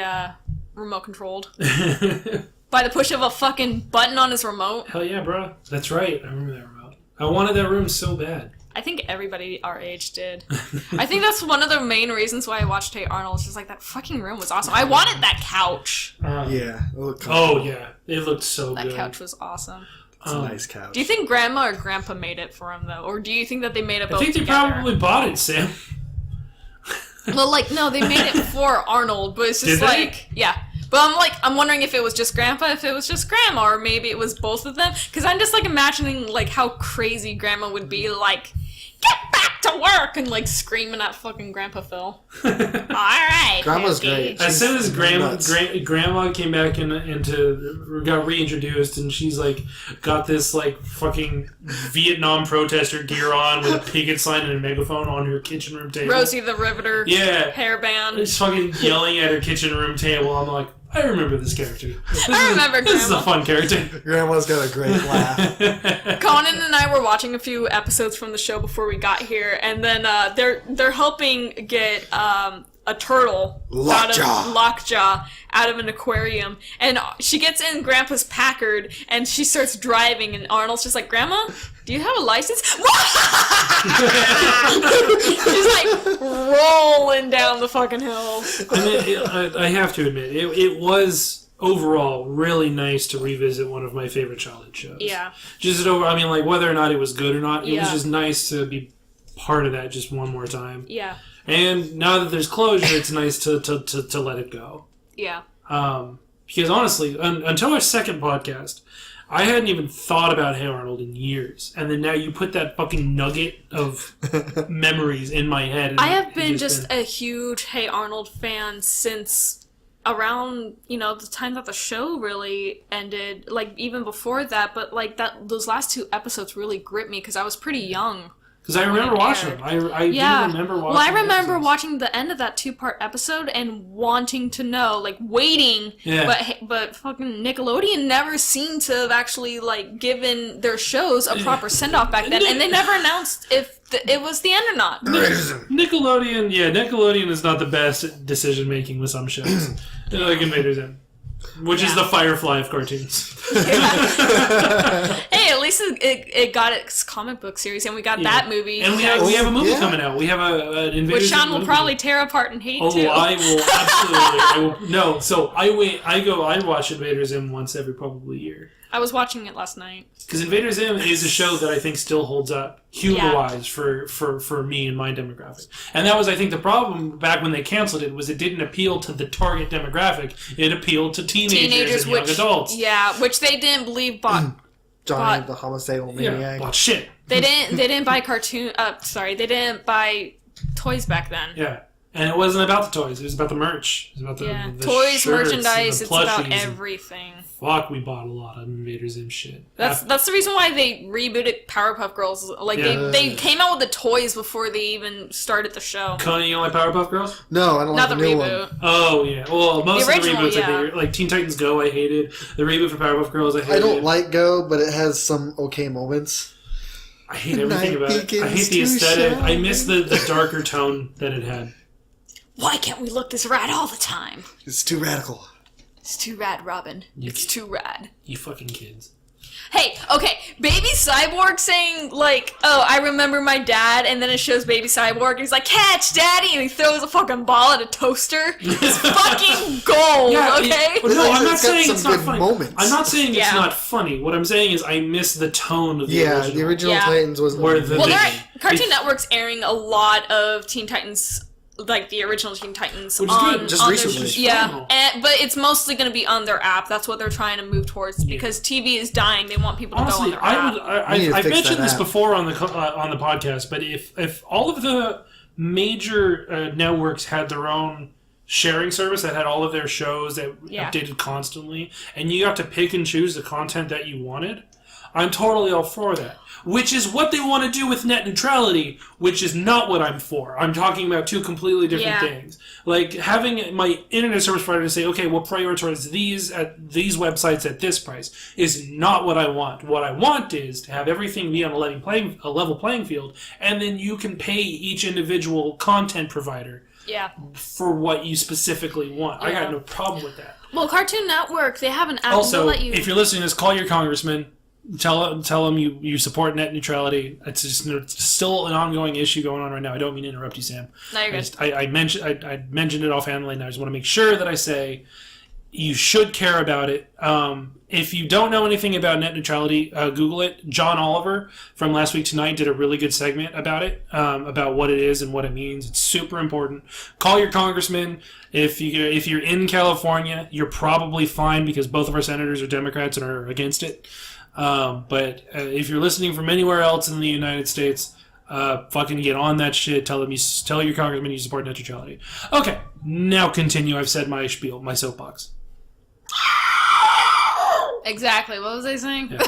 S1: remote controlled. By the push of a fucking button on his remote.
S2: Hell yeah, bro. That's right. I remember that remote. I wanted that room so bad.
S1: I think everybody our age did. I think that's one of the main reasons why I watched Hey Arnold. It's just like, that fucking room was awesome. I wanted that couch.
S3: Yeah.
S2: Yeah. It looked so good.
S1: That couch was awesome.
S3: It's a nice couch.
S1: Do you think Grandma or Grandpa made it for him, though? Or do you think that they made it both
S2: I think they
S1: together?
S2: probably bought it, Sam.
S1: Well, no, they made it for Arnold, but it's just yeah. But I'm wondering if it was just Grandpa, if it was just Grandma, or maybe it was both of them. Because I'm just, imagining, how crazy Grandma would be, get back to work, and, screaming at fucking Grandpa Phil. Alright.
S3: Grandma's great.
S2: As soon as Grandma came back got reintroduced, and she's, got this, fucking Vietnam protester gear on with a picket sign and a megaphone on her kitchen room table.
S1: Rosie the Riveter.
S2: Yeah.
S1: Hairband.
S2: Just fucking yelling at her kitchen room table. I'm like, I remember this character.
S1: I remember
S2: This is a
S1: Grandma.
S2: fun character.
S3: Grandma's got a great laugh.
S1: Conan and I were watching a few episodes from the show before we got here, and then they're helping get a Lockjaw out of an aquarium, and she gets in Grandpa's Packard, and she starts driving, and Arnold's just like, Grandma, do you have a license? She's like rolling down the fucking hill.
S2: I have to admit, it was overall really nice to revisit one of my favorite childhood shows.
S1: Yeah.
S2: Just over, I mean, like, whether or not it was good or not, it was
S1: Yeah.
S2: just nice to be part of that just one more time.
S1: Yeah.
S2: And now that there's closure, it's nice to let it go.
S1: Yeah.
S2: Because honestly, until our second podcast, I hadn't even thought about Hey Arnold in years. And then now you put that fucking nugget of memories in my head. And
S1: I have been just a huge Hey Arnold fan since around, the time that the show really ended, like even before that, but like those last two episodes really gripped me because I was pretty young.
S2: Because I remember watching them. I do remember watching.
S1: Well, I remember
S2: episodes.
S1: watching the end of that 2-part episode and wanting to know, like waiting.
S2: Yeah.
S1: But fucking Nickelodeon never seemed to have actually like given their shows a proper send off back then, and they never announced if it was the end or not.
S2: Nickelodeon is not the best decision making with some shows. Like Invader Zim. Which is the Firefly of cartoons.
S1: Hey, at least it got its comic book series, and we got that movie.
S2: And we have a movie coming out. We have an Invader
S1: which
S2: Zim
S1: Sean will
S2: movie.
S1: probably tear apart and hate too.
S2: I will absolutely. No, so I watch Invader Zim once every probably year.
S1: I was watching it last night.
S2: Because Invader Zim is a show that I think still holds up humor-wise for me and my demographic. And that was, I think, the problem back when they canceled it, was it didn't appeal to the target demographic. It appealed to teenagers and young adults.
S1: Yeah, which they didn't believe bought.
S3: Johnny the homicidal maniac.
S2: Well, shit.
S1: They didn't buy they didn't buy toys back then.
S2: Yeah. And it wasn't about the toys. It was about the merch. It was about the
S1: toys,
S2: shirts
S1: merchandise.
S2: and the
S1: It's about
S2: plushies.
S1: everything.
S2: Fuck, we bought a lot of Invader Zim shit.
S1: That's the reason why they rebooted Powerpuff Girls. Like they came out with the toys before they even started the show.
S2: Conan, you don't like Powerpuff Girls?
S3: No, I don't
S1: Not
S3: like
S1: the
S3: the new
S1: reboot.
S3: one.
S2: Oh, yeah. Well, most
S1: The
S2: of the
S1: original,
S2: reboots I hated. Like Teen Titans Go, I hated. The reboot for Powerpuff Girls, I hated.
S3: I don't like Go, but it has some okay moments.
S2: I hate everything about it. I hate
S3: begins
S2: the
S3: to
S2: aesthetic.
S3: shine.
S2: I miss the darker tone that it had.
S1: Why can't we look this rad all the time?
S3: It's too radical.
S1: It's too rad, Robin. It's too rad.
S2: You fucking kids.
S1: Hey, okay, Baby Cyborg saying, like, oh, I remember my dad, and then it shows Baby Cyborg, and he's like, catch, daddy, and he throws a fucking ball at a toaster. It's fucking gold, okay?
S2: No, I'm not
S3: It's got
S2: saying
S3: some
S2: it's not
S3: good
S2: funny.
S3: moments.
S2: I'm not saying it's
S1: Yeah.
S2: not funny. What I'm saying is I miss the tone of the
S3: Yeah,
S2: original.
S3: the original
S1: Yeah.
S3: Titans was
S2: Where the-
S1: Well,
S2: They-
S1: Cartoon Network's airing a lot of Teen Titans, like the original Teen Titans,
S2: Which is
S1: on,
S2: good.
S3: Just
S1: on
S3: recently.
S1: Their,
S2: It's
S1: yeah,
S2: phenomenal.
S1: but it's mostly going to be on their app. That's what they're trying to move towards because TV is dying. They want people to go on
S2: Honestly,
S1: their app.
S3: We need to
S2: I've
S3: fix
S2: mentioned
S3: that
S2: this
S3: app.
S2: before on the podcast, but if all of the major networks had their own sharing service that had all of their shows that updated constantly, and you got to pick and choose the content that you wanted, I'm totally all for that. Which is what they want to do with net neutrality, which is not what I'm for. I'm talking about two completely different things. Like having my internet service provider say, okay, we'll prioritize these websites at this price is not what I want. What I want is to have everything be on a level playing field, and then you can pay each individual content provider for what you specifically want. I got no problem with that.
S1: Well, Cartoon Network, they have an app.
S2: Also,
S1: they'll let you...
S2: if you're listening to this, call your congressman. Tell them you support net neutrality. It's still an ongoing issue going on right now. I don't mean to interrupt you, Sam.
S1: No, you're good.
S2: I mentioned it offhandedly, and I just want to make sure that I say you should care about it. If you don't know anything about net neutrality, Google it. John Oliver from Last Week Tonight did a really good segment about it, about what it is and what it means. It's super important. Call your congressman. If you're in California, you're probably fine because both of our senators are Democrats and are against it. But if you're listening from anywhere else in the United States, fucking get on that shit. Tell your congressman you support net neutrality. Okay, now continue. I've said my spiel, my soapbox.
S1: Exactly. What was I saying?
S2: Yeah.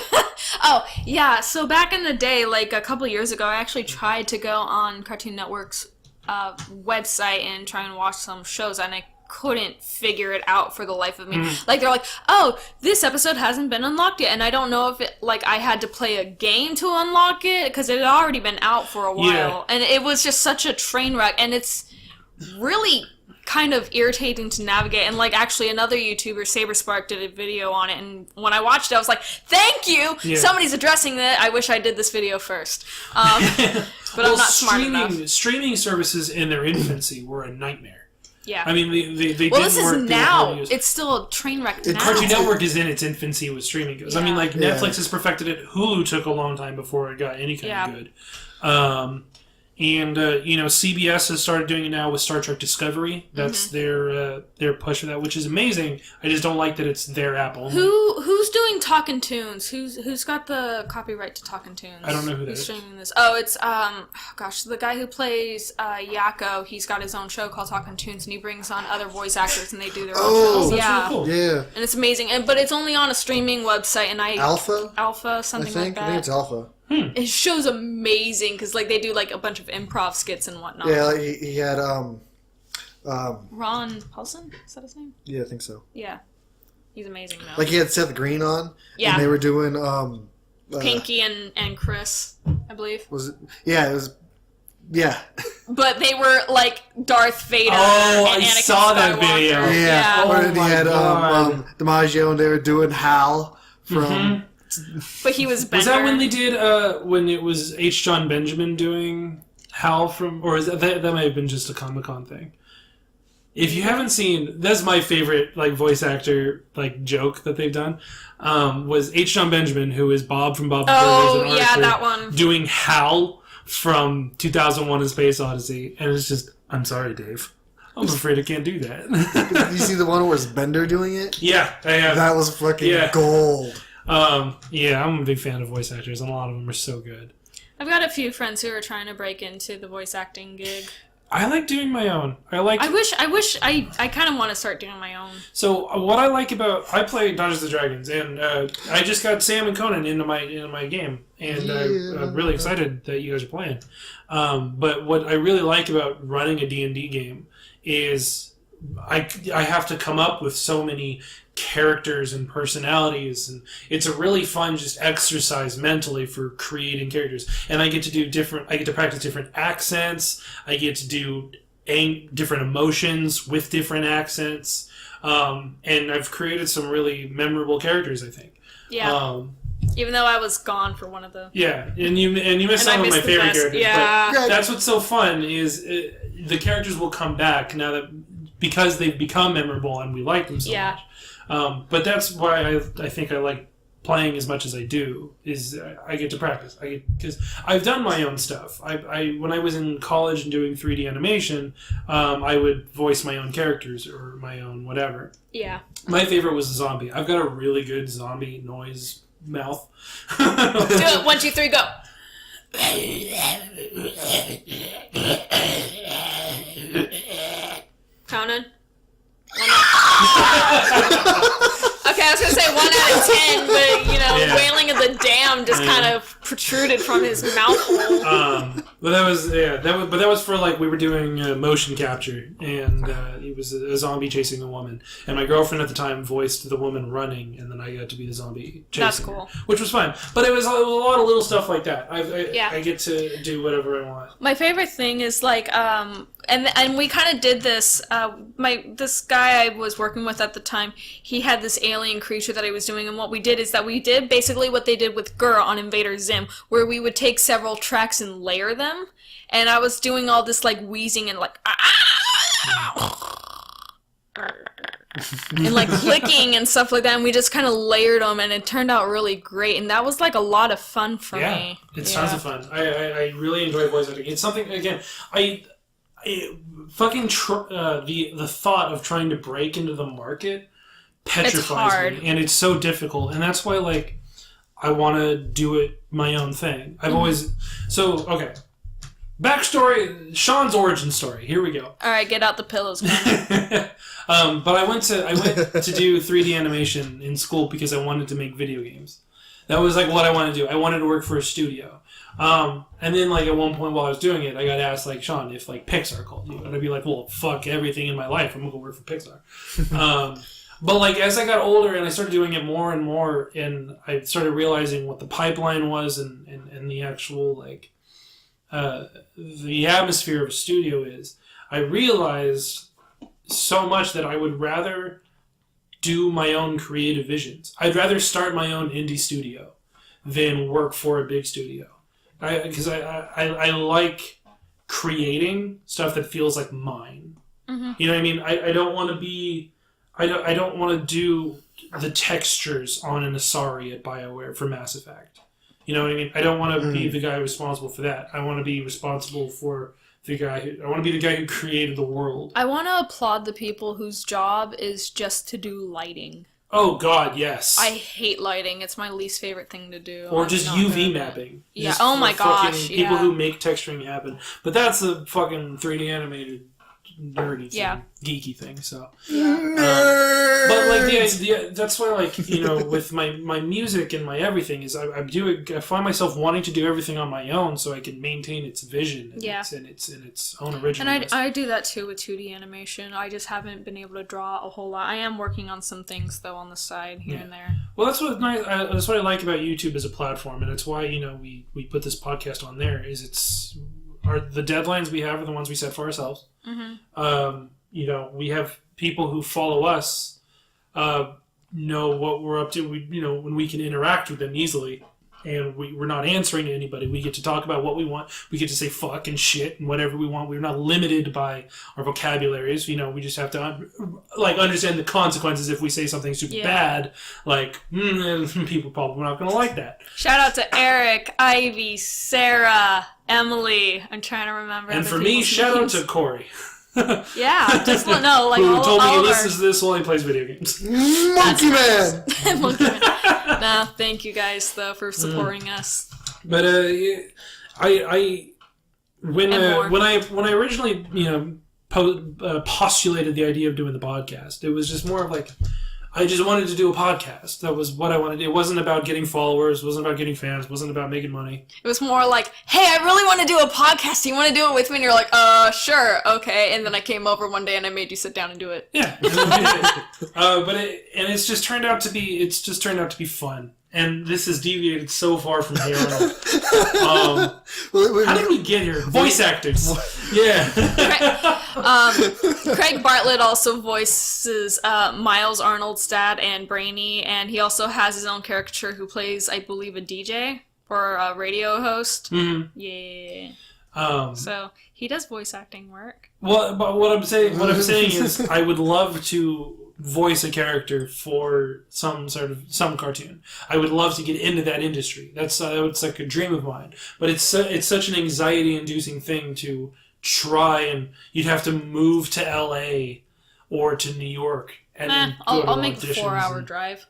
S1: Oh, yeah. So back in the day, like a couple years ago, I actually tried to go on Cartoon Network's website and try and watch some shows, and I couldn't figure it out for the life of me. Like, they're like, oh, this episode hasn't been unlocked yet, and I don't know if it, like, I had to play a game to unlock it, because it had already been out for a while, and it was just such a train wreck, and it's really kind of irritating to navigate. And like, actually, another YouTuber, Saberspark, did a video on it, and when I watched it, I was like, thank you, somebody's addressing that. I wish I did this video first, but I'm not smart enough.
S2: Streaming services in their infancy were a nightmare.
S1: Yeah.
S2: I mean, they
S1: well,
S2: didn't
S1: this is
S2: work
S1: now. It's still a train wreck now.
S2: Cartoon Network is in its infancy with streaming goes. I mean, like, Netflix has perfected it. Hulu took a long time before it got any kind of good. And CBS has started doing it now with Star Trek Discovery. That's their push for that, which is amazing. I just don't like that it's their app only.
S1: Who's doing Talkin' Tunes? Who's got the copyright to Talkin' Tunes?
S2: I don't know who that is.
S1: Streaming this? Oh, it's the guy who plays Yakko. He's got his own show called Talkin' Tunes, and he brings on other voice actors, and they do their own shows.
S2: That's really cool.
S3: Yeah.
S1: And it's amazing. But it's only on a streaming website, and
S3: Alpha,
S1: something
S3: I think.
S1: like that.
S3: I think it's Alpha.
S1: His show's amazing because like they do like a bunch of improv skits and whatnot.
S3: Yeah, like he had
S1: Ron Paulson, is that his name?
S3: Yeah, I think so.
S1: Yeah, he's amazing though.
S3: Like he had Seth Green on.
S1: Yeah,
S3: and they were doing
S1: Pinky and Chris, I believe.
S3: Was it? Yeah, it was. Yeah.
S1: But they were like Darth Vader.
S2: Oh,
S1: and
S2: I
S1: Anakin
S2: saw that
S1: Skywalker.
S2: video.
S3: Yeah.
S2: Oh
S3: Or he
S2: my
S3: had
S2: God.
S3: DiMaggio, and they were doing Hal from.
S1: But he was Bender.
S2: Was that when they did when it was H. John Benjamin doing Hal from, or is that might have been just a Comic-Con thing? If you haven't seen, that's my favorite like voice actor like joke that they've done. Was H. John Benjamin, who is Bob from Bob the Builders and Arthur,
S1: that one,
S2: doing Hal from 2001: A Space Odyssey, and it's just, I'm sorry, Dave. I'm afraid I can't do that.
S3: Did you see the one where it's Bender doing it?
S2: Yeah, I have.
S3: That was fucking gold.
S2: Yeah, I'm a big fan of voice actors, and a lot of them are so good.
S1: I've got a few friends who are trying to break into the voice acting gig.
S2: I like doing my own. I kind of want to start doing my own. So what I like about, I play Dungeons and Dragons, and I just got Sam and Conan into my game, and I'm really excited that you guys are playing. But what I really like about running a D&D game is I have to come up with so many characters and personalities, and it's a really fun just exercise mentally for creating characters. And I get to practice different accents. I get to do different emotions with different accents, and I've created some really memorable characters, I think.
S1: Yeah. Even though I was gone for one of the...
S2: Yeah, and you missed some of my favorite characters.
S1: Yeah.
S2: But that's what's so fun is the characters will come back now that, because they've become memorable and we like them so much. But that's why I think I like playing as much as I do, is I get to practice. Because I've done my own stuff. When I was in college and doing 3D animation, I would voice my own characters or my own whatever. Yeah. My favorite was a zombie. I've got a really good zombie noise mouth. Do
S1: it. 1, 2, 3, go. Conan? Okay, I was gonna say 1 out of 10, but wailing of the dam just kind of protruded from his mouth hole.
S2: But that was for like we were doing motion capture, and it was a zombie chasing a woman, and my girlfriend at the time voiced the woman running, and then I got to be the zombie chasing. That's cool. Her, which was fun, but it was a lot of little stuff like that. I get to do whatever I want.
S1: My favorite thing is like and we kind of did this. This guy I was working with at the time, he had this alien creature that he was doing, and what we did is that we did basically what they did with Gur on Invader Zim, where we would take several tracks and layer them, and I was doing all this like wheezing and like and like clicking and stuff like that, and we just kind of layered them, and it turned out really great, and that was like a lot of fun for me.
S2: It's tons of fun. I really enjoy voice acting. It's something, again, the thought of trying to break into the market petrifies me, and it's so difficult, and that's why like I want to do it my own thing. I've always backstory, Sean's origin story. Here we go.
S1: All right, get out the pillows.
S2: But I went to do 3D animation in school because I wanted to make video games. That was like what I wanted to do. I wanted to work for a studio. And then, like, at one point while I was doing it, I got asked, like, Sean, if, like, Pixar called you. And I'd be like, well, fuck everything in my life. I'm going to go work for Pixar. But, like, as I got older and I started doing it more and more, and I started realizing what the pipeline was and the actual, like, the atmosphere of a studio is, I realized so much that I would rather do my own creative visions. I'd rather start my own indie studio than work for a big studio. Because I like creating stuff that feels like mine. Mm-hmm. You know what I mean? I don't want to be... I don't want to do the textures on an Asari at BioWare for Mass Effect. You know what I mean? I don't want to be the guy responsible for that. I want to be responsible for the guy I want to be the guy who created the world.
S1: I want to applaud the people whose job is just to do lighting.
S2: Oh God, yes.
S1: I hate lighting. It's my least favorite thing to do.
S2: Or just UV mapping.
S1: Yeah.
S2: Just
S1: oh my gosh.
S2: People who make texturing happen. But that's a fucking 3D animated nerdy thing, geeky thing. So, but like that's why, like, you know, with my music and my everything is I find myself wanting to do everything on my own so I can maintain its vision and its own original.
S1: And I do that too with 2D animation. I just haven't been able to draw a whole lot. I am working on some things though on the side here and there.
S2: Well, that's what I like about YouTube as a platform, and it's why, you know, we put this podcast on there. Is the deadlines we have are the ones we set for ourselves. Mm-hmm. You know, we have people who follow us know what we're up to. You know, when we can interact with them easily, and we're not answering to anybody. We get to talk about what we want. We get to say fuck and shit and whatever we want. We're not limited by our vocabularies. You know, we just have to understand the consequences if we say something super bad. Like, people probably not going to like that.
S1: Shout out to Eric, Ivy, Sarah, Emily. I'm trying to remember.
S2: And for me, shout out to Corey.
S1: Yeah, just no, like
S2: who told me he
S1: our...
S2: listens to this while he plays video games.
S3: Monkey Man.
S1: Monkey Man. No, thank you guys though for supporting us.
S2: But when I originally, you know, postulated the idea of doing the podcast, it was just more of like, I just wanted to do a podcast. That was what I wanted to do. It wasn't about getting followers. It wasn't about getting fans. It wasn't about making money.
S1: It was more like, hey, I really want to do a podcast. Do you want to do it with me? And you're like, sure, okay. And then I came over one day and I made you sit down and do it.
S2: Yeah. It's just turned out to be fun. And this has deviated so far from Hey Arnold. How did we get here? Voice actors. Yeah.
S1: Craig Bartlett also voices Miles Arnold's dad and Brainy, and he also has his own caricature who plays, I believe, a DJ or a radio host. Mm-hmm. Yeah. So he does voice acting work.
S2: Well, but what I'm saying is, I would love to voice a character for some cartoon. I would love to get into that industry. That's it's like a dream of mine. But it's such an anxiety-inducing thing to try, and you'd have to move to LA or to New York and
S1: I'll make the 4-hour drive.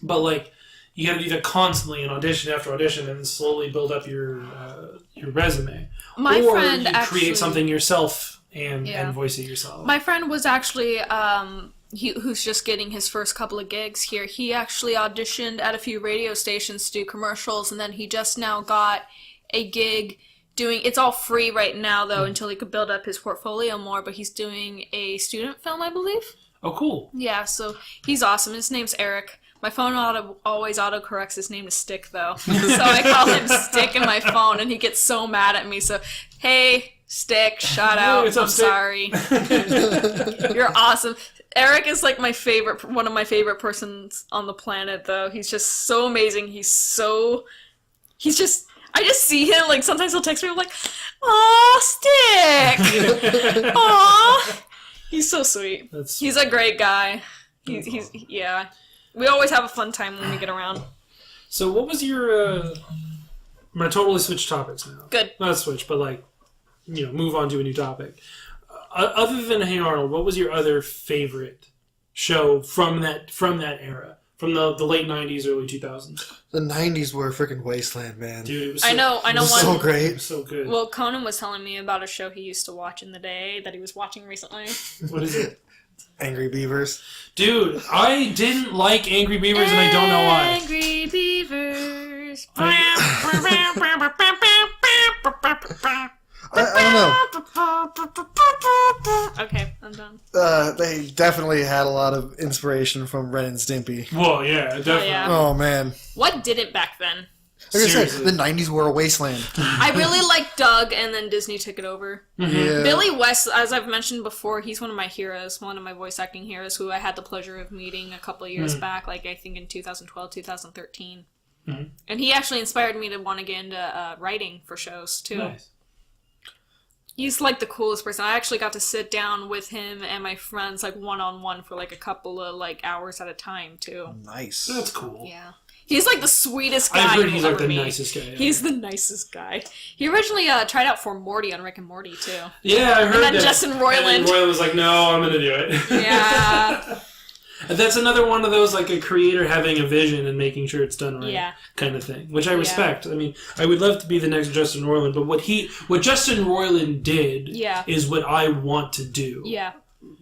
S2: But like, you got to do that constantly, and audition after audition, and slowly build up your resume. Or you create something yourself and voice it yourself.
S1: My friend was actually who's just getting his first couple of gigs here. He actually auditioned at a few radio stations to do commercials, and then he just now got a gig doing... It's all free right now, though, until he could build up his portfolio more, but he's doing a student film, I believe.
S2: Oh, cool.
S1: Yeah, so he's awesome. His name's Eric. My phone always autocorrects his name to Stick, though. So I call him Stick in my phone, and he gets so mad at me. So, hey, Stick, shout out.
S2: What's up,
S1: I'm
S2: Stick?
S1: sorry. You're awesome. Eric is like one of my favorite persons on the planet, though. He's just so amazing. I just see him, like, sometimes he'll text me, I'm like, aw, Stick! Aw! He's so sweet. He's a great guy. He's yeah. We always have a fun time when we get around.
S2: So what was your, I'm going to totally switch topics now.
S1: Good.
S2: Not switch, but like, you know, move on to a new topic. Other than Hey Arnold, what was your other favorite show from that era? From the late 90s, early 2000s?
S3: The 90s were a freaking wasteland, man.
S2: Dude, it was
S1: I know
S3: it was
S1: one.
S3: so great.
S2: It was so good.
S1: Well, Conan was telling me about a show he used to watch in the day that he was watching recently.
S2: What is it?
S3: Angry Beavers.
S2: Dude, I didn't like Angry Beavers, and I don't know why.
S1: Angry Beavers.
S3: I don't know.
S1: Okay, I'm done.
S3: They definitely had a lot of inspiration from Ren and Stimpy.
S2: Well, yeah, definitely.
S1: yeah.
S3: Oh, man.
S1: What didn't back then?
S3: Like I said,
S2: Seriously.
S3: the 90s were a wasteland.
S1: I really liked Doug, and then Disney took it over.
S3: Yeah.
S1: Billy West, as I've mentioned before, he's one of my heroes, one of my voice acting heroes, who I had the pleasure of meeting a couple of years back, like I think in 2012, 2013. And he actually inspired me to want to get into writing for shows, too.
S2: Nice.
S1: He's like the coolest person. I actually got to sit down with him and my friends like one-on-one for like a couple of like hours at a time, too.
S3: Nice.
S2: That's cool.
S1: Yeah. He's like the sweetest guy
S2: I've heard
S1: you'll
S2: he's like
S1: ever
S2: the
S1: meet.
S2: nicest guy.
S1: He's the nicest guy. He originally tried out for Morty on Rick and Morty, too.
S2: Yeah, I heard
S1: And then
S2: that.
S1: Justin Roiland.
S2: And Roiland was like, no, I'm going to do it.
S1: Yeah.
S2: And that's another one of those, like, a creator having a vision and making sure it's done right
S1: Yeah.
S2: kind of thing, which I respect. I mean, I would love to be the next Justin Roiland, but what Justin Roiland did
S1: Yeah.
S2: is what I want to do.
S1: Yeah.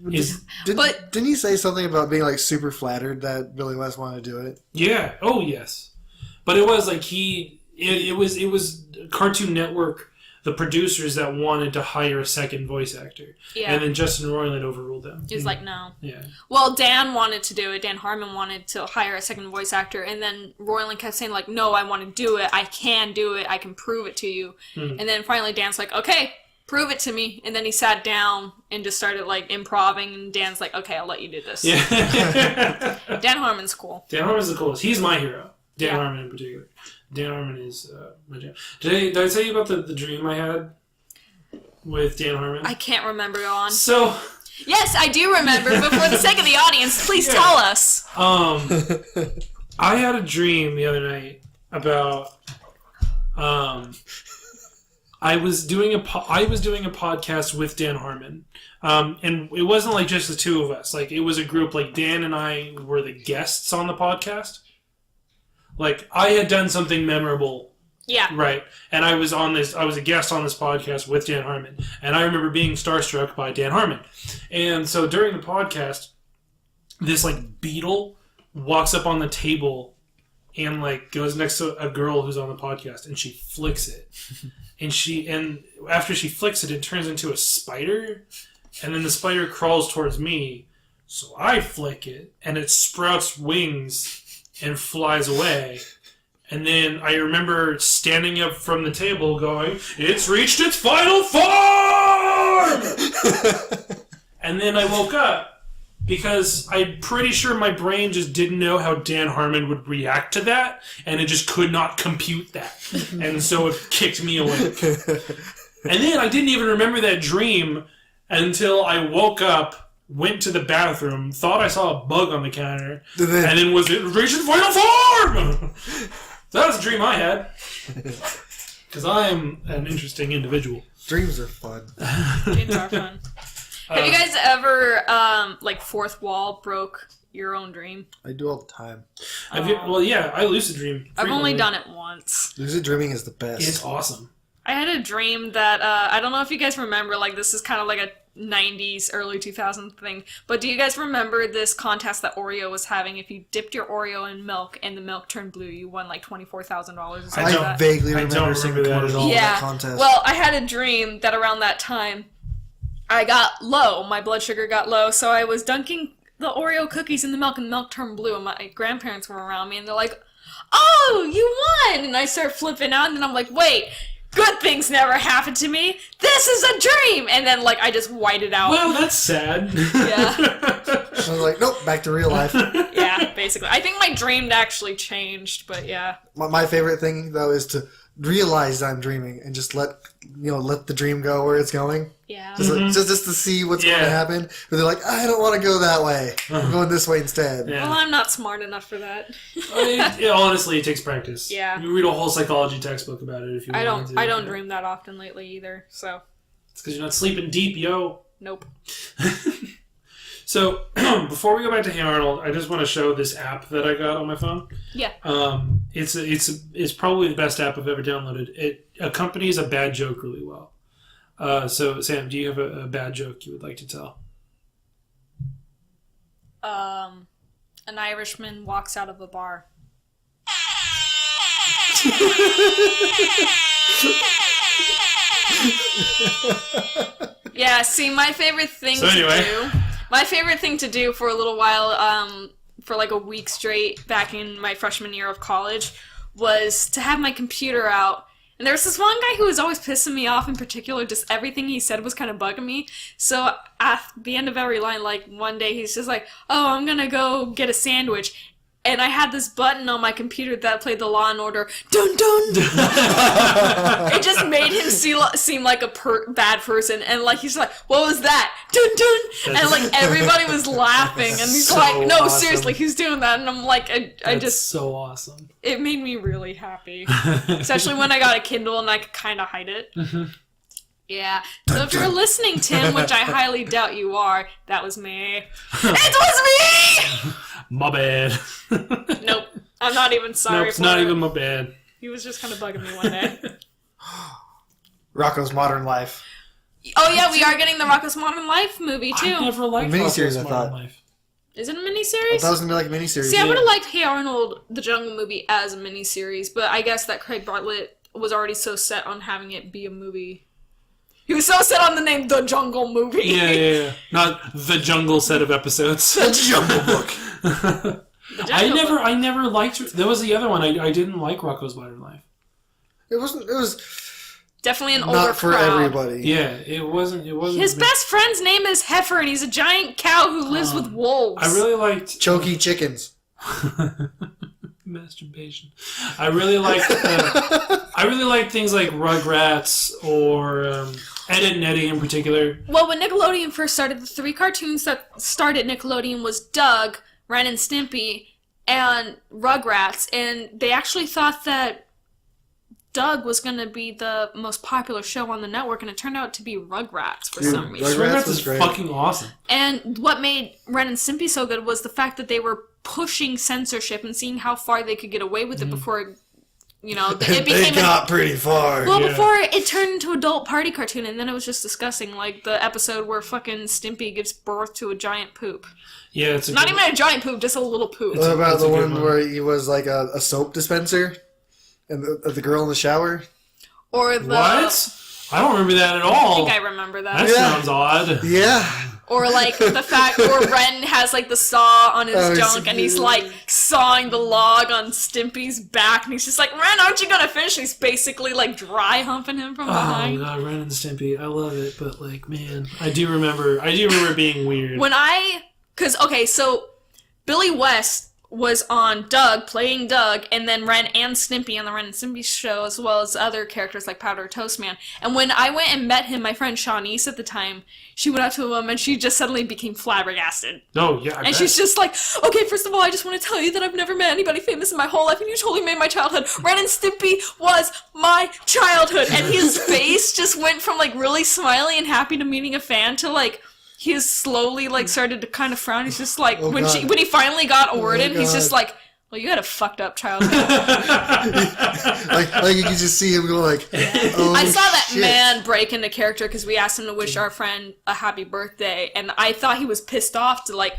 S3: Didn't he say something about being like super flattered that Billy West wanted to do it?
S2: Yeah. Oh, yes. But it was like it was Cartoon Network, the producers that wanted to hire a second voice actor.
S1: Yeah.
S2: And then Justin Roiland overruled them.
S1: He's like, no.
S2: Yeah.
S1: Well, Dan wanted to do it. Dan Harmon wanted to hire a second voice actor, and then Roiland kept saying, like, no, I want to do it. I can do it. I can prove it to you. And then finally Dan's like, okay, prove it to me. And then he sat down and just started, like, improvising, and Dan's like, okay, I'll let you do this.
S2: Yeah.
S1: Dan Harmon's cool.
S2: Dan Harmon's the coolest. He's my hero. Dan
S1: Yeah.
S2: Harmon in particular. Dan Harmon is my jam. Did I tell you about the dream I had with Dan Harmon?
S1: I can't remember on.
S2: So,
S1: Yes, I do remember, but for the sake of the audience, please tell us.
S2: I had a dream the other night about I was doing a podcast with Dan Harmon, and it wasn't like just the two of us. Like, it was a group. Like, Dan and I were the guests on the podcast. Like, I had done something memorable,
S1: Yeah.
S2: right? And I was a guest on this podcast with Dan Harmon, and I remember being starstruck by Dan Harmon. And so during the podcast, this like beetle walks up on the table and like goes next to a girl who's on the podcast, and she flicks it. And after she flicks it, it turns into a spider, and then the spider crawls towards me. So I flick it, and it sprouts wings and flies away. And then I remember standing up from the table going, "It's reached its final form!" And then I woke up because I'm pretty sure my brain just didn't know how Dan Harmon would react to that, and it just could not compute that. And so it kicked me awake. And then I didn't even remember that dream until I woke up, went to the bathroom, thought I saw a bug on the counter, and then was it reached its final form? So that was a dream I had. Because I am an interesting individual.
S3: Dreams are fun.
S1: Dreams are fun. Have you guys ever, like, fourth wall broke your own dream?
S3: I do all the time.
S2: Well, yeah, I lucid dream.
S1: I've only
S2: frequently.
S1: done it once.
S3: Lucid dreaming is the best.
S2: It's awesome.
S1: I had a dream that, I don't know if you guys remember, like, this is kind of like a 90s, early 2000s thing, but do you guys remember this contest that Oreo was having? If you dipped your Oreo in milk and the milk turned blue, you won like $24,000 or something
S3: I
S1: like that.
S3: vaguely
S2: I
S3: remember
S2: don't
S3: seeing
S2: remember that
S3: recorded
S2: at
S3: all
S2: all.
S3: of
S1: Yeah.
S3: that contest.
S1: Well, I had a dream that around that time, I got low. My blood sugar got low, so I was dunking the Oreo cookies in the milk, and the milk turned blue, and my grandparents were around me, and they're like, "Oh, you won!" And I start flipping out, and then I'm like, "Wait, good things never happen to me. This is a dream!" And then, like, I just whited out.
S2: Well, that's sad.
S1: Yeah.
S3: I was like, nope, back to real life.
S1: Yeah, basically. I think my dream actually changed, but yeah.
S3: My favorite thing, though, is to realize I'm dreaming and just let the dream go where it's going.
S1: Yeah.
S3: Just to see what's going
S2: Yeah.
S3: to happen. But they're like, I don't want to go that way. I'm going this way instead.
S2: Yeah.
S1: Well, I'm not smart enough for that.
S2: Honestly, it takes practice.
S1: Yeah.
S2: You read a whole psychology textbook about it if you
S1: I
S2: want
S1: don't
S2: to.
S1: I don't dream that often lately either, so
S2: It's because you're not sleeping deep, yo.
S1: nope.
S2: So, before we go back to Hey Arnold, I just want to show this app that I got on my phone.
S1: Yeah.
S2: It's probably the best app I've ever downloaded. It accompanies a bad joke really well. So, Sam, do you have a bad joke you would like to tell?
S1: An Irishman walks out of a bar. Yeah, see, my favorite thing to do for a little while, for like a week straight back in my freshman year of college, was to have my computer out. And there was this one guy who was always pissing me off in particular, just everything he said was kind of bugging me. So at the end of every line, like one day he's just like, oh, I'm gonna go get a sandwich. And I had this button on my computer that played the Law and Order, dun dun! It just made him seem like a bad person. And like, he's like, what was that? Dun dun! And like, everybody was laughing. And he's
S2: so
S1: like, no,
S2: awesome.
S1: Seriously, he's doing that. And I'm like,
S2: That's so awesome.
S1: It made me really happy. Especially when I got a Kindle and I could kind of hide it.
S2: Mm-hmm.
S1: Yeah. So if you're listening, Tim, which I highly doubt you are, that was me. It was me!
S2: My bad.
S1: Nope. I'm not even sorry
S2: Nope, it's
S1: for
S2: not
S1: it.
S2: even my bad.
S1: He was just kind of bugging me one day.
S3: Rocco's Modern Life.
S1: Oh yeah, we are getting the Rocko's Modern Life movie too.
S2: I never liked
S3: Miniseries,
S2: Rocko's
S3: I
S2: Modern
S3: thought.
S2: Life.
S1: Is it a
S3: I
S1: miniseries?
S3: thought it was gonna be like a miniseries.
S1: See, I would have liked Hey Arnold, the Jungle movie, as a miniseries, but I guess that Craig Bartlett was already so set on having it be a movie. He was so set on the name The Jungle Movie.
S2: Yeah. Not the Jungle set of episodes.
S3: The Jungle Book.
S2: I never liked. There was the other one. I didn't like Rocko's Modern Life.
S3: It was
S1: Definitely an older
S3: not for
S1: crowd.
S3: everybody.
S2: Yeah, it wasn't.
S1: His best friend's name is Heifer, and he's a giant cow who lives with wolves.
S2: I really liked
S3: Choky chickens.
S2: masturbation. I really liked things like Rugrats or Ed, Edd n Eddy in particular.
S1: Well, when Nickelodeon first started, the three cartoons that started Nickelodeon was Doug, Ren and Stimpy, and Rugrats, and they actually thought that Doug was going to be the most popular show on the network, and it turned out to be Rugrats for some reason.
S3: Rugrats
S2: Rugrats
S3: was
S2: is
S3: great.
S2: fucking awesome.
S1: And what made Ren and Stimpy so good was the fact that they were pushing censorship and seeing how far they could get away with it before, you know, it
S3: They
S1: became
S3: got pretty far.
S1: well,
S2: Yeah.
S1: before it turned into adult party cartoon, and then it was just disgusting, like the episode where fucking Stimpy gives birth to a giant poop.
S2: Yeah, it's a
S1: Not
S2: good-
S1: even a giant poop, just a little poop.
S3: What about
S2: That's a
S3: the
S2: good
S3: one
S2: one.
S3: where he was like a soap dispenser? And the girl in the shower?
S1: Or the...
S2: What? I don't remember that at
S1: I
S2: all.
S1: think I remember that.
S2: That
S3: Yeah.
S2: sounds odd.
S3: Yeah.
S1: Or like the fact where Ren has like the saw on his
S3: Oh,
S1: junk and he's like sawing the log on Stimpy's back and he's just like, Ren, aren't you gonna finish? And he's basically like dry humping him from
S2: Oh
S1: behind.
S2: god, Ren and Stimpy. I love it, but like, man, I do remember being weird.
S1: So Billy West was on Doug, playing Doug, and then Ren and Stimpy on the Ren and Stimpy show, as well as other characters like Powder Toast Man. And when I went and met him, my friend Shawnice at the time, she went up to him and she just suddenly became flabbergasted.
S2: Oh yeah, I
S1: And
S2: bet.
S1: she's just like, okay, first of all, I just want to tell you that I've never met anybody famous in my whole life, and you totally made my childhood. Ren and Stimpy was my childhood. And his face just went from, like, really smiley and happy to meeting a fan to, like, he has slowly, like, started to kind of frown. He's just like,
S3: Oh,
S1: when
S3: God.
S1: when he finally got a word in, he's
S3: God.
S1: just like, well, you had a fucked up childhood.
S3: like you can just see him go like, oh,
S1: I saw that
S3: shit.
S1: man break into character because we asked him to wish our friend a happy birthday, and I thought he was pissed off to, like,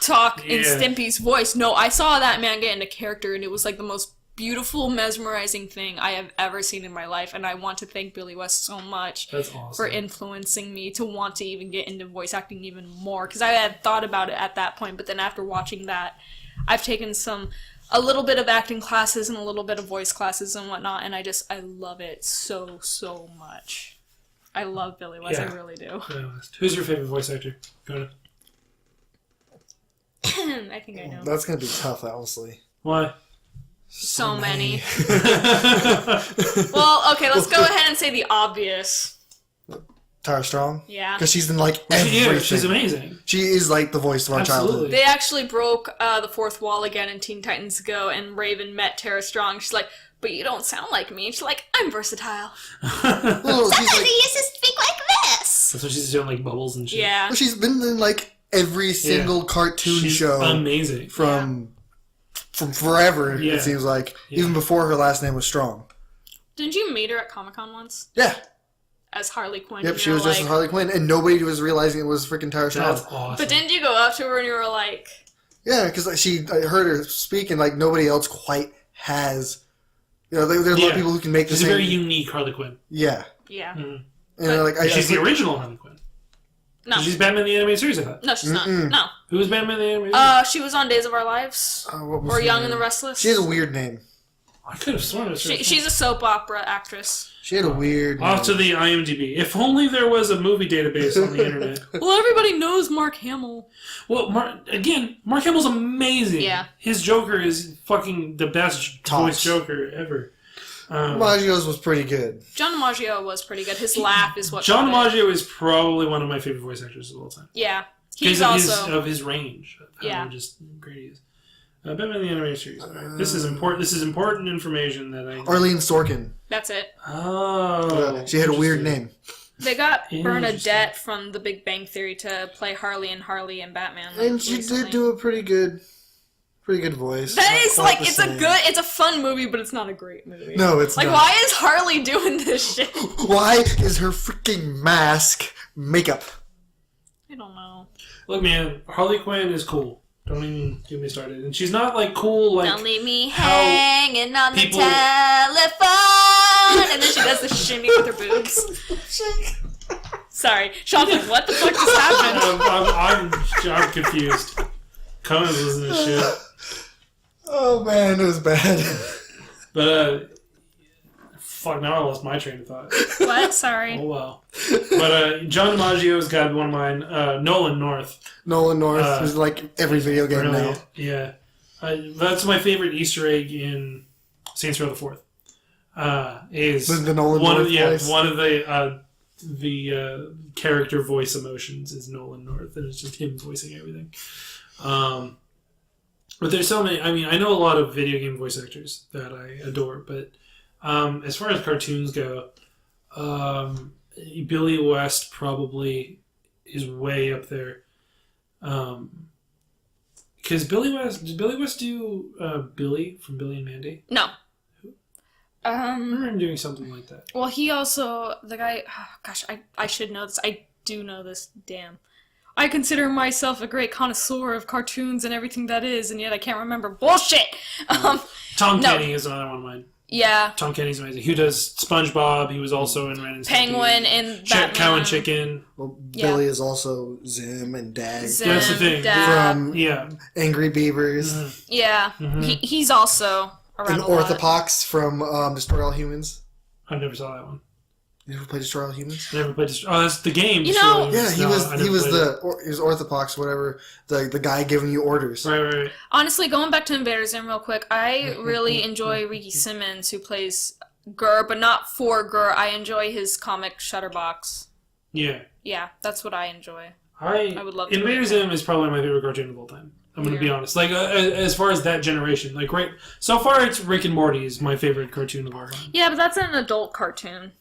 S1: talk in
S2: Yeah.
S1: Stimpy's voice. No, I saw that man get into character, and it was like the most beautiful, mesmerizing thing I have ever seen in my life, and I want to thank Billy West so much
S2: That's awesome.
S1: for influencing me to want to even get into voice acting even more, because I had thought about it at that point, but then after watching that, I've taken a little bit of acting classes and a little bit of voice classes and whatnot, and I love it so, so much. I love Billy West,
S2: Yeah.
S1: I really do.
S2: Who's your favorite voice actor? Go ahead.
S1: I think I know.
S3: That's gonna be tough, honestly.
S2: Why?
S1: So many. Well, okay, let's go ahead and say the obvious.
S3: Tara Strong?
S1: Yeah.
S3: Because she's in like everything.
S2: She's amazing.
S3: She is like the voice of our
S2: Absolutely.
S3: childhood.
S1: They actually broke the fourth wall again in Teen Titans Go, and Raven met Tara Strong. She's like, but you don't sound like me. She's like, I'm versatile.
S3: Well, she's,
S4: Sometimes
S3: like,
S4: he used to speak like this.
S2: That's what she's doing, like bubbles and shit.
S1: Yeah.
S3: well, she's been in like every single cartoon
S2: She's
S3: show
S2: amazing.
S3: from forever.
S2: Yeah.
S3: It seems like
S2: Yeah.
S3: even before her last name was Strong.
S1: Didn't you meet her at Comic-Con once?
S3: Yeah.
S1: As Harley Quinn?
S3: Yep.
S1: and
S3: She
S1: you
S3: was
S1: were
S3: just as Harley Quinn, and nobody was realizing it was freaking Tara Strong.
S2: That's awesome.
S1: But didn't you go up to her and you were like...
S3: Yeah, because like, I heard her speak, and like nobody else quite has. You know, there's a lot of people who can make the
S2: She's a
S3: same.
S2: very unique Harley Quinn.
S3: Yeah.
S1: Yeah.
S2: Mm.
S3: And
S2: She's the original Harley Quinn.
S1: No.
S2: She's Batman the Animated Series, I thought.
S1: No, she's not. No.
S2: Who was Batman the Animated Series?
S1: She was on Days of Our Lives.
S3: what was
S1: Or
S3: her
S1: Young
S3: name?
S1: and the Restless.
S3: She has a weird name.
S2: I could have sworn it was her.
S1: She's a soap opera actress.
S3: She had a weird name.
S2: Off to the IMDb. If only there was a movie database on the internet.
S1: Well, everybody knows Mark Hamill.
S2: Well, Mark Hamill's amazing.
S1: Yeah.
S2: His Joker is fucking the best voice Joker ever.
S3: Maggio's was pretty good.
S1: John DiMaggio was pretty good. His laugh is what.
S2: John
S1: got it.
S2: DiMaggio is probably one of my favorite voice actors of all time.
S1: Yeah. He's
S2: Because
S1: also.
S2: of his range. Of how just great he is. Batman the Animated Series. Right. This is important. This is important information that I.
S3: Arlene Sorkin.
S1: That's it.
S2: Oh.
S3: She had a weird name.
S1: They got Bernadette from The Big Bang Theory to play Harley and Batman.
S3: And she did do a pretty good voice.
S1: That is
S3: Not
S1: like,
S3: quite the same.
S1: it's a fun movie, but it's not a great movie.
S3: No, it's
S1: like,
S3: not.
S1: why is Harley doing this shit?
S3: Why is her freaking mask makeup?
S1: I don't know.
S2: Look, man, Harley Quinn is cool. Don't even get me started. And she's not like cool like.
S1: Don't leave me
S2: how
S1: hanging on the
S2: people-
S1: telephone. And then she does the shimmy with her boobs. Sorry. Sean's like, what the fuck just happened?
S2: I'm confused. Conan's listening to shit.
S3: Oh man, it was bad.
S2: But, fuck, now I lost my train of thought.
S1: What? Sorry.
S2: Oh, wow. But, John DiMaggio's got one of mine. Nolan North.
S3: Nolan North is like every video game now.
S2: Yeah. That's my favorite Easter egg in Saints Row the Fourth. Is
S3: The Nolan North voice?
S2: One of the character voice emotions is Nolan North, and it's just him voicing everything. But there's so many. I mean, I know a lot of video game voice actors that I adore, but as far as cartoons go, Billy West probably is way up there. Because did Billy West do Billy from Billy and Mandy?
S1: No.
S2: I remember him doing something like that.
S1: Well, he also, the guy, I should know this. I do know this, damn. I consider myself a great connoisseur of cartoons and everything that is, and yet I can't remember. Bullshit!
S2: Tom Kenny is another one of mine.
S1: Yeah.
S2: Tom Kenny's amazing. Who does SpongeBob? He was also in Ren and Stimpy.
S1: Penguin in Batman.
S2: Cow and Chicken.
S3: Well, Billy is also Zim and Dag
S1: Zim,
S2: That's the thing.
S1: Dad.
S3: from Angry Beavers.
S1: Yeah. He's also around
S3: And
S1: a lot.
S3: Orthopox from Destroy All Humans.
S2: I never saw that one.
S3: You ever play Destroy All Humans?
S2: Never played. Oh, that's the game.
S1: You know-
S3: Yeah, he was
S2: the
S3: Orthopox, whatever. The guy giving you orders.
S2: right.
S1: Honestly, going back to Invader Zim real quick, I really enjoy Ricky Simmons, who plays Gur, but not for Gur. I enjoy his comic Shutterbox.
S2: Yeah.
S1: Yeah, that's what I enjoy.
S2: I
S1: would love to
S2: Invader
S1: read
S2: Zim is probably my favorite cartoon of all time. I'm going to be
S1: Yeah.
S2: honest. Like, as far as that generation, like, right. So far, it's Rick and Morty is my favorite cartoon of all time.
S1: Yeah, but that's an adult cartoon.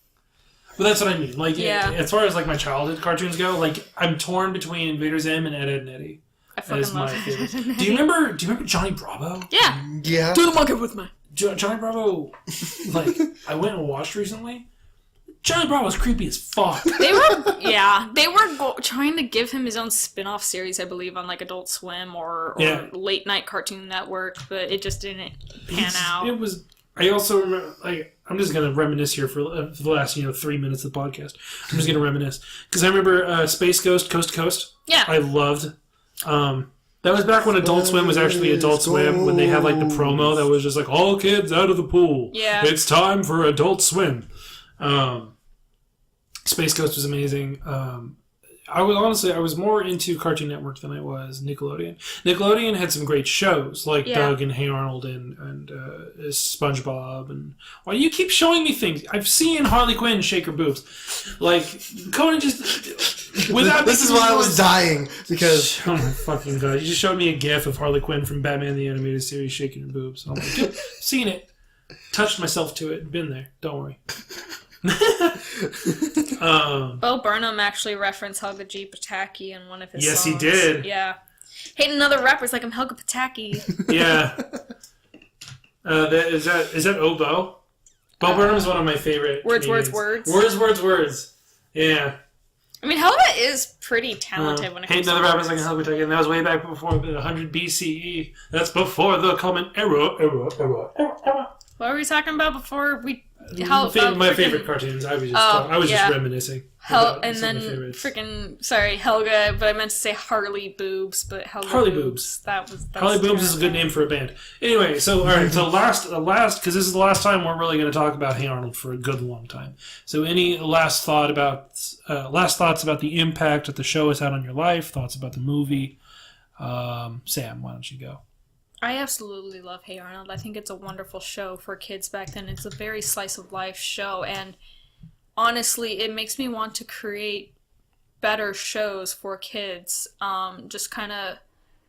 S2: But that's what I mean. Like,
S1: Yeah.
S2: as far as like my childhood cartoons go, like I'm torn between Invader Zim and Ed, Edd n Eddy.
S1: I fucking love
S2: favorites.
S1: it.
S2: Do you remember Johnny Bravo?
S1: Yeah.
S3: Yeah.
S1: Do the monkey with me.
S2: Johnny Bravo, like I went and watched recently. Johnny Bravo's creepy as fuck.
S1: They were trying to give him his own spin-off series, I believe, on like Adult Swim or Late Night Cartoon Network, but it just didn't pan out.
S2: It was. I also remember, like, I'm just gonna reminisce here for the last 3 minutes of the podcast. I'm just gonna reminisce because I remember Space Ghost Coast to Coast.
S1: Yeah.
S2: I loved. That was back when Adult Swim was actually Adult Swim, when they had like the promo that was just like all kids out of the pool.
S1: Yeah.
S2: It's time for Adult Swim. Space Ghost was amazing. I was more into Cartoon Network than I was Nickelodeon. Nickelodeon had some great shows like Doug and Hey Arnold and SpongeBob. And why do you keep showing me things? I've seen Harley Quinn shake her boobs. Like Conan just without.
S3: This is why I was dying because
S2: Oh my fucking god! You just showed me a GIF of Harley Quinn from Batman the Animated Series shaking her boobs. I'm like, dude, seen it, touched myself to it, been there. Don't worry.
S1: Bo Burnham actually referenced Helga G. Pataki in one of his songs.
S2: Yes, he did.
S1: Yeah. Hating other rappers like I'm Helga Pataki.
S2: Yeah. Is that Obo? Bo Burnham is one of my favorite.
S1: Words.
S2: Words. Yeah.
S1: I mean, Helga is pretty talented when it comes
S2: Hating
S1: to
S2: other rappers like
S1: words.
S2: Helga Pataki, and that was way back before 100 BCE. That's before the Common Era.
S1: What were we talking about before we
S2: My favorite cartoons. I was just reminiscing.
S1: And then Helga, but I meant to say Harley Boobs, but
S2: Harley Boobs.
S1: That's
S2: Harley Boobs is a good name for a band. Anyway, so all right, so last, because this is the last time we're really going to talk about Hey Arnold for a good long time. So, any last thoughts about the impact that the show has had on your life? Thoughts about the movie? Sam, why don't you go?
S1: I absolutely love Hey Arnold. I think it's a wonderful show for kids back then. It's a very slice of life show, and honestly, it makes me want to create better shows for kids. Just kind of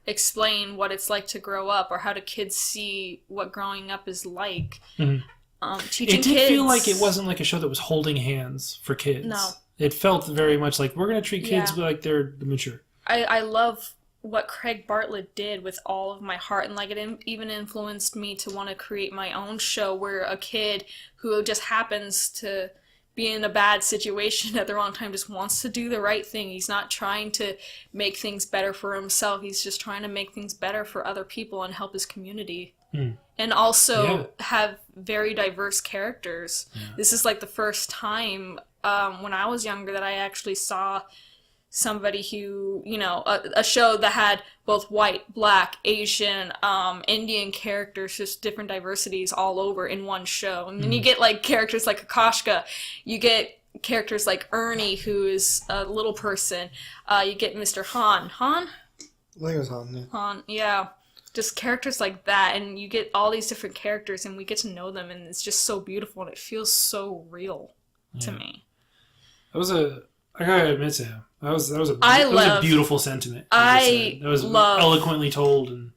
S1: explain what it's like to grow up, or how do kids see what growing up is like. Mm-hmm. Teaching kids. It did
S2: feel like it wasn't like a show that was holding hands for kids.
S1: No.
S2: It felt very much like we're going to treat kids like they're mature.
S1: I love what Craig Bartlett did with all of my heart, and like it even influenced me to want to create my own show where a kid who just happens to be in a bad situation at the wrong time just wants to do the right thing. He's not trying to make things better for himself. He's just trying to make things better for other people and help his community. And also have very diverse characters. This is like the first time when I was younger that I actually saw somebody who, a show that had both white, black, Asian, Indian characters, just different diversities all over in one show. And then you get like characters like Akashka, you get characters like Ernie, who is a little person, you get Mr. Han. Han?
S3: I think it was Han, yeah.
S1: Han, yeah. Just characters like that, and you get all these different characters, and we get to know them, and it's just so beautiful, and it feels so real to me. I gotta admit to him. That was a beautiful sentiment. That was eloquently told, and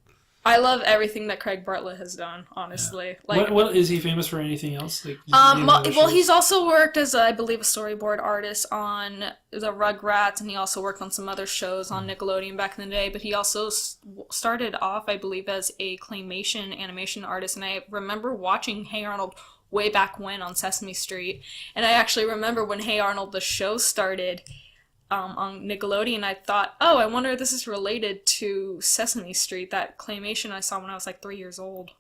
S1: I love everything that Craig Bartlett has done. Honestly,
S2: what is he famous for? Anything else?
S1: He's also worked as I believe a storyboard artist on the Rugrats, and he also worked on some other shows on Nickelodeon back in the day. But he also started off, I believe, as a claymation animation artist, and I remember watching Hey Arnold way back when on Sesame Street. And I actually remember when Hey Arnold, the show, started on Nickelodeon, I thought, I wonder if this is related to Sesame Street, that claymation I saw when I was like 3 years old.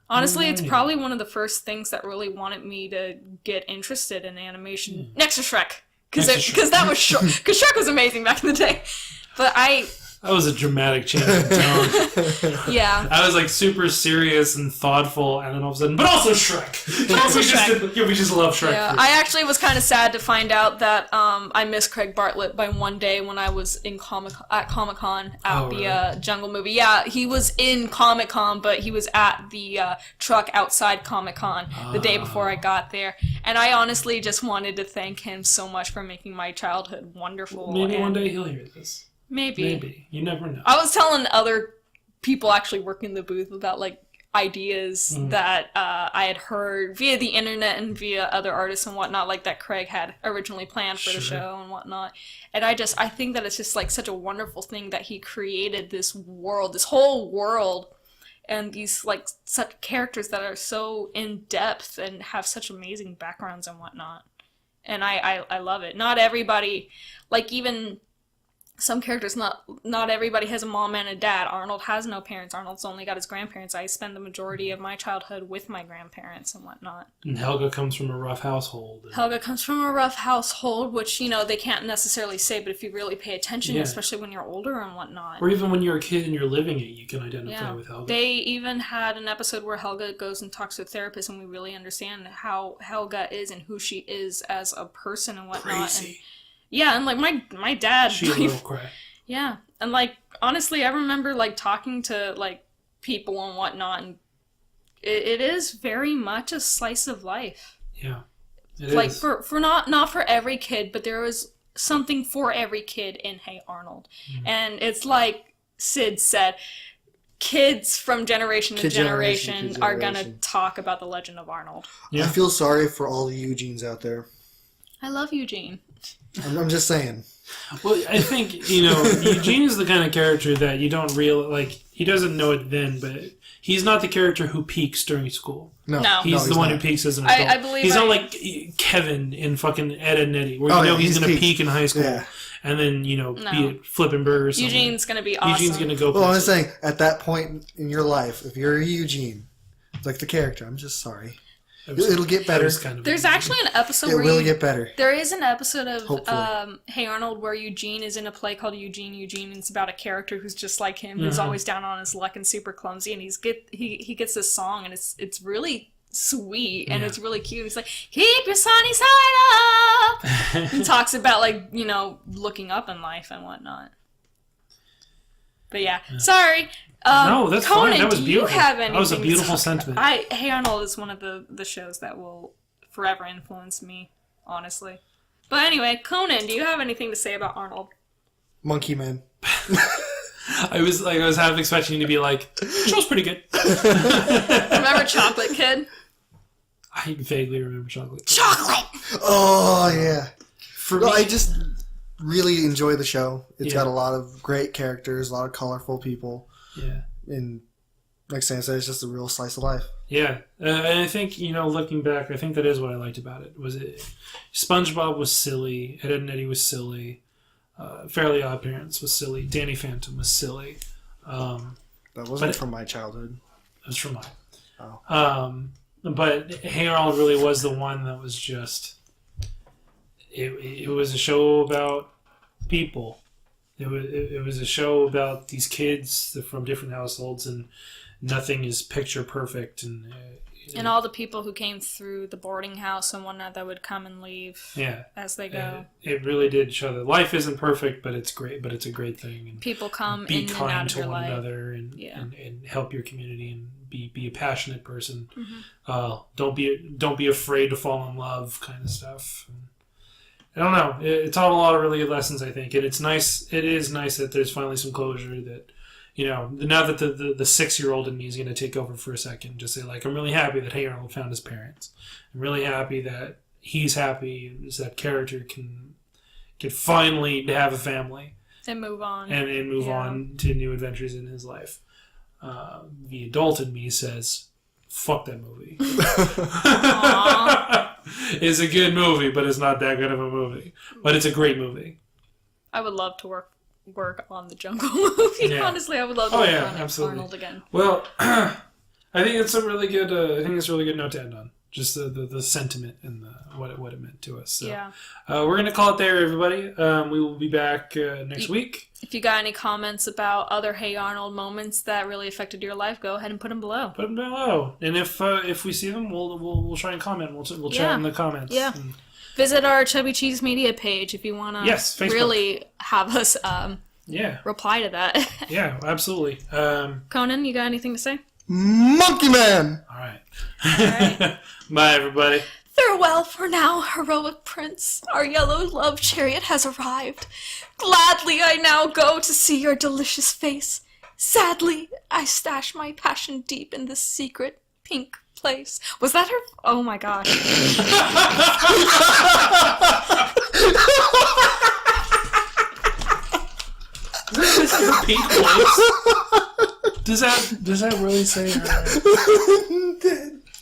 S1: Honestly, it's probably one of the first things that really wanted me to get interested in animation. Next to Shrek. Because Shrek was amazing back in the day. But
S2: that was a dramatic change in tone.
S1: Yeah.
S2: I was like super serious and thoughtful, and then all of a sudden, but also Shrek. We just love Shrek.
S1: Yeah, I actually was kind of sad to find out that I missed Craig Bartlett by one day when I was in Comic-Con at the Jungle movie. Yeah, he was in Comic-Con, but he was at the truck outside Comic-Con the day before I got there. And I honestly just wanted to thank him so much for making my childhood wonderful.
S2: Maybe one day he'll hear this.
S1: Maybe.
S2: You never know.
S1: I was telling other people actually working the booth about like ideas that I had heard via the internet and via other artists and whatnot, like that Craig had originally planned for the show and whatnot. And I think that it's just like such a wonderful thing that he created this whole world, and these like such characters that are so in depth and have such amazing backgrounds and whatnot. And I love it. Not everybody, like even some characters, not everybody has a mom and a dad. Arnold has no parents. Arnold's only got his grandparents. I spend the majority of my childhood with my grandparents and whatnot.
S2: And Helga comes from a rough household.
S1: Which, they can't necessarily say, but if you really pay attention, especially when you're older and whatnot.
S2: Or even when you're a kid and you're living it, you can identify with Helga.
S1: They even had an episode where Helga goes and talks to a therapist, and we really understand how Helga is and who she is as a person and whatnot.
S2: Crazy.
S1: And, yeah, and like my dad.
S2: She a little cry.
S1: Yeah, and like honestly, I remember like talking to like people and whatnot, and it is very much a slice of life.
S2: Yeah, it
S1: like
S2: is.
S1: for not for every kid, but there is something for every kid in Hey Arnold, and it's like Sid said. Kids from generation to generation are gonna talk about the legend of Arnold.
S3: Yeah. I feel sorry for all the Eugenes out there.
S1: I love Eugene.
S3: I'm just saying.
S2: Well, I think, Eugene is the kind of character that you don't he doesn't know it then, but he's not the character who peaks during school.
S1: No.
S2: He's the one who peaks as an adult.
S1: I believe
S2: he's not like Kevin in fucking Ed, Edd n Eddy, where he's going to peak in high school. Yeah. And then, be it flipping burgers.
S1: Eugene's going to be awesome.
S2: Eugene's going to go.
S3: Well, I'm just saying, at that point in your life, if you're a Eugene, like the character, I'm just sorry. It'll get better.
S1: There's actually an episode
S3: It
S1: where
S3: will get better.
S1: There is an episode of
S3: Hopefully.
S1: Hey Arnold where Eugene is in a play called Eugene, and it's about a character who's just like him, who's always down on his luck and super clumsy, and he gets this song, and it's really sweet and it's really cute. He's like, keep your sunny side up. He talks about like, you know, looking up in life and whatnot. But yeah. Sorry.
S2: No, that's
S1: Conan,
S2: fine. That was beautiful.
S1: Do you have anything
S2: that was a beautiful
S1: to talk
S2: sentiment.
S1: Hey Arnold is one of the shows that will forever influence me, honestly. But anyway, Conan, do you have anything to say about Arnold?
S3: Monkey Man.
S2: I was half expecting you to be like, show's pretty good.
S1: Remember Chocolate Kid?
S2: I vaguely remember Chocolate.
S1: Chocolate!
S3: Oh, yeah.
S2: For
S3: Well,
S2: me,
S3: I just really enjoy the show. It's got a lot of great characters, a lot of colorful people.
S2: yeah.
S3: And like Sam said, it's just a real slice of life.
S2: Yeah, and I think, you know, looking back, I think that is what I liked about it. SpongeBob was silly, Ed, Edd n Eddy was silly, Fairly Odd Parents was silly, Danny Phantom was silly.
S3: That wasn't from my childhood.
S2: It was from mine.
S3: Oh.
S2: But Hey Arnold really was the one that was just... It was a show about people. It was a show about these kids from different households, and nothing is picture perfect. And
S1: all the people who came through the boarding house and whatnot that would come and leave as they go.
S2: It really did show that life isn't perfect, but it's great. But it's a great thing. And
S1: people come
S2: be
S1: in and
S2: kind
S1: out of
S2: to
S1: your
S2: one
S1: life.
S2: another and help your community and be a passionate person.
S1: Mm-hmm.
S2: Don't be afraid to fall in love, kind of stuff. I don't know. It taught a lot of really good lessons, I think, and it's nice. It is nice that there's finally some closure. That, you know, now that the 6-year-old in me is going to take over for a second, just say like, I'm really happy that Hey Arnold found his parents. I'm really happy that he's happy, is that character can finally have a family
S1: And move on.
S2: and move on to new adventures in his life. The adult in me says, fuck that movie. It's a good movie, but it's not that good of a movie. But it's a great movie.
S1: I would love to work on the Jungle movie.
S2: Yeah.
S1: Honestly, I would love to work on
S2: absolutely.
S1: Arnold again.
S2: Well, I think it's a really good. I think it's a really good note to end on. Just the sentiment and what it meant to us. So,
S1: Yeah.
S2: We're gonna call it there, everybody. We will be back next week.
S1: If you got any comments about other Hey Arnold moments that really affected your life, go ahead and put them below.
S2: Put them below, and if we see them, we'll try and comment. We'll chat in the comments.
S1: Yeah.
S2: And
S1: Visit our Chubby Cheese Media page if you want to
S2: Facebook.
S1: really have us reply to that.
S2: Yeah, absolutely.
S1: Conan, you got anything to say?
S3: Monkey Man!
S2: All right. Bye, everybody.
S1: Farewell for now, heroic prince. Our yellow love chariot has arrived. Gladly I now go to see your delicious face. Sadly, I stash my passion deep in this secret pink place. Was that her? Oh my gosh.
S2: Is that a pink place? Does that really say her?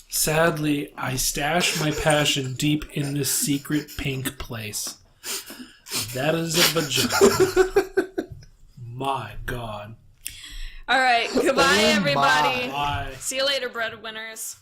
S2: Sadly, I stash my passion deep in this secret pink place. That is a vagina. My God.
S1: All right. Goodbye, everybody.
S2: Bye.
S1: See you later, breadwinners.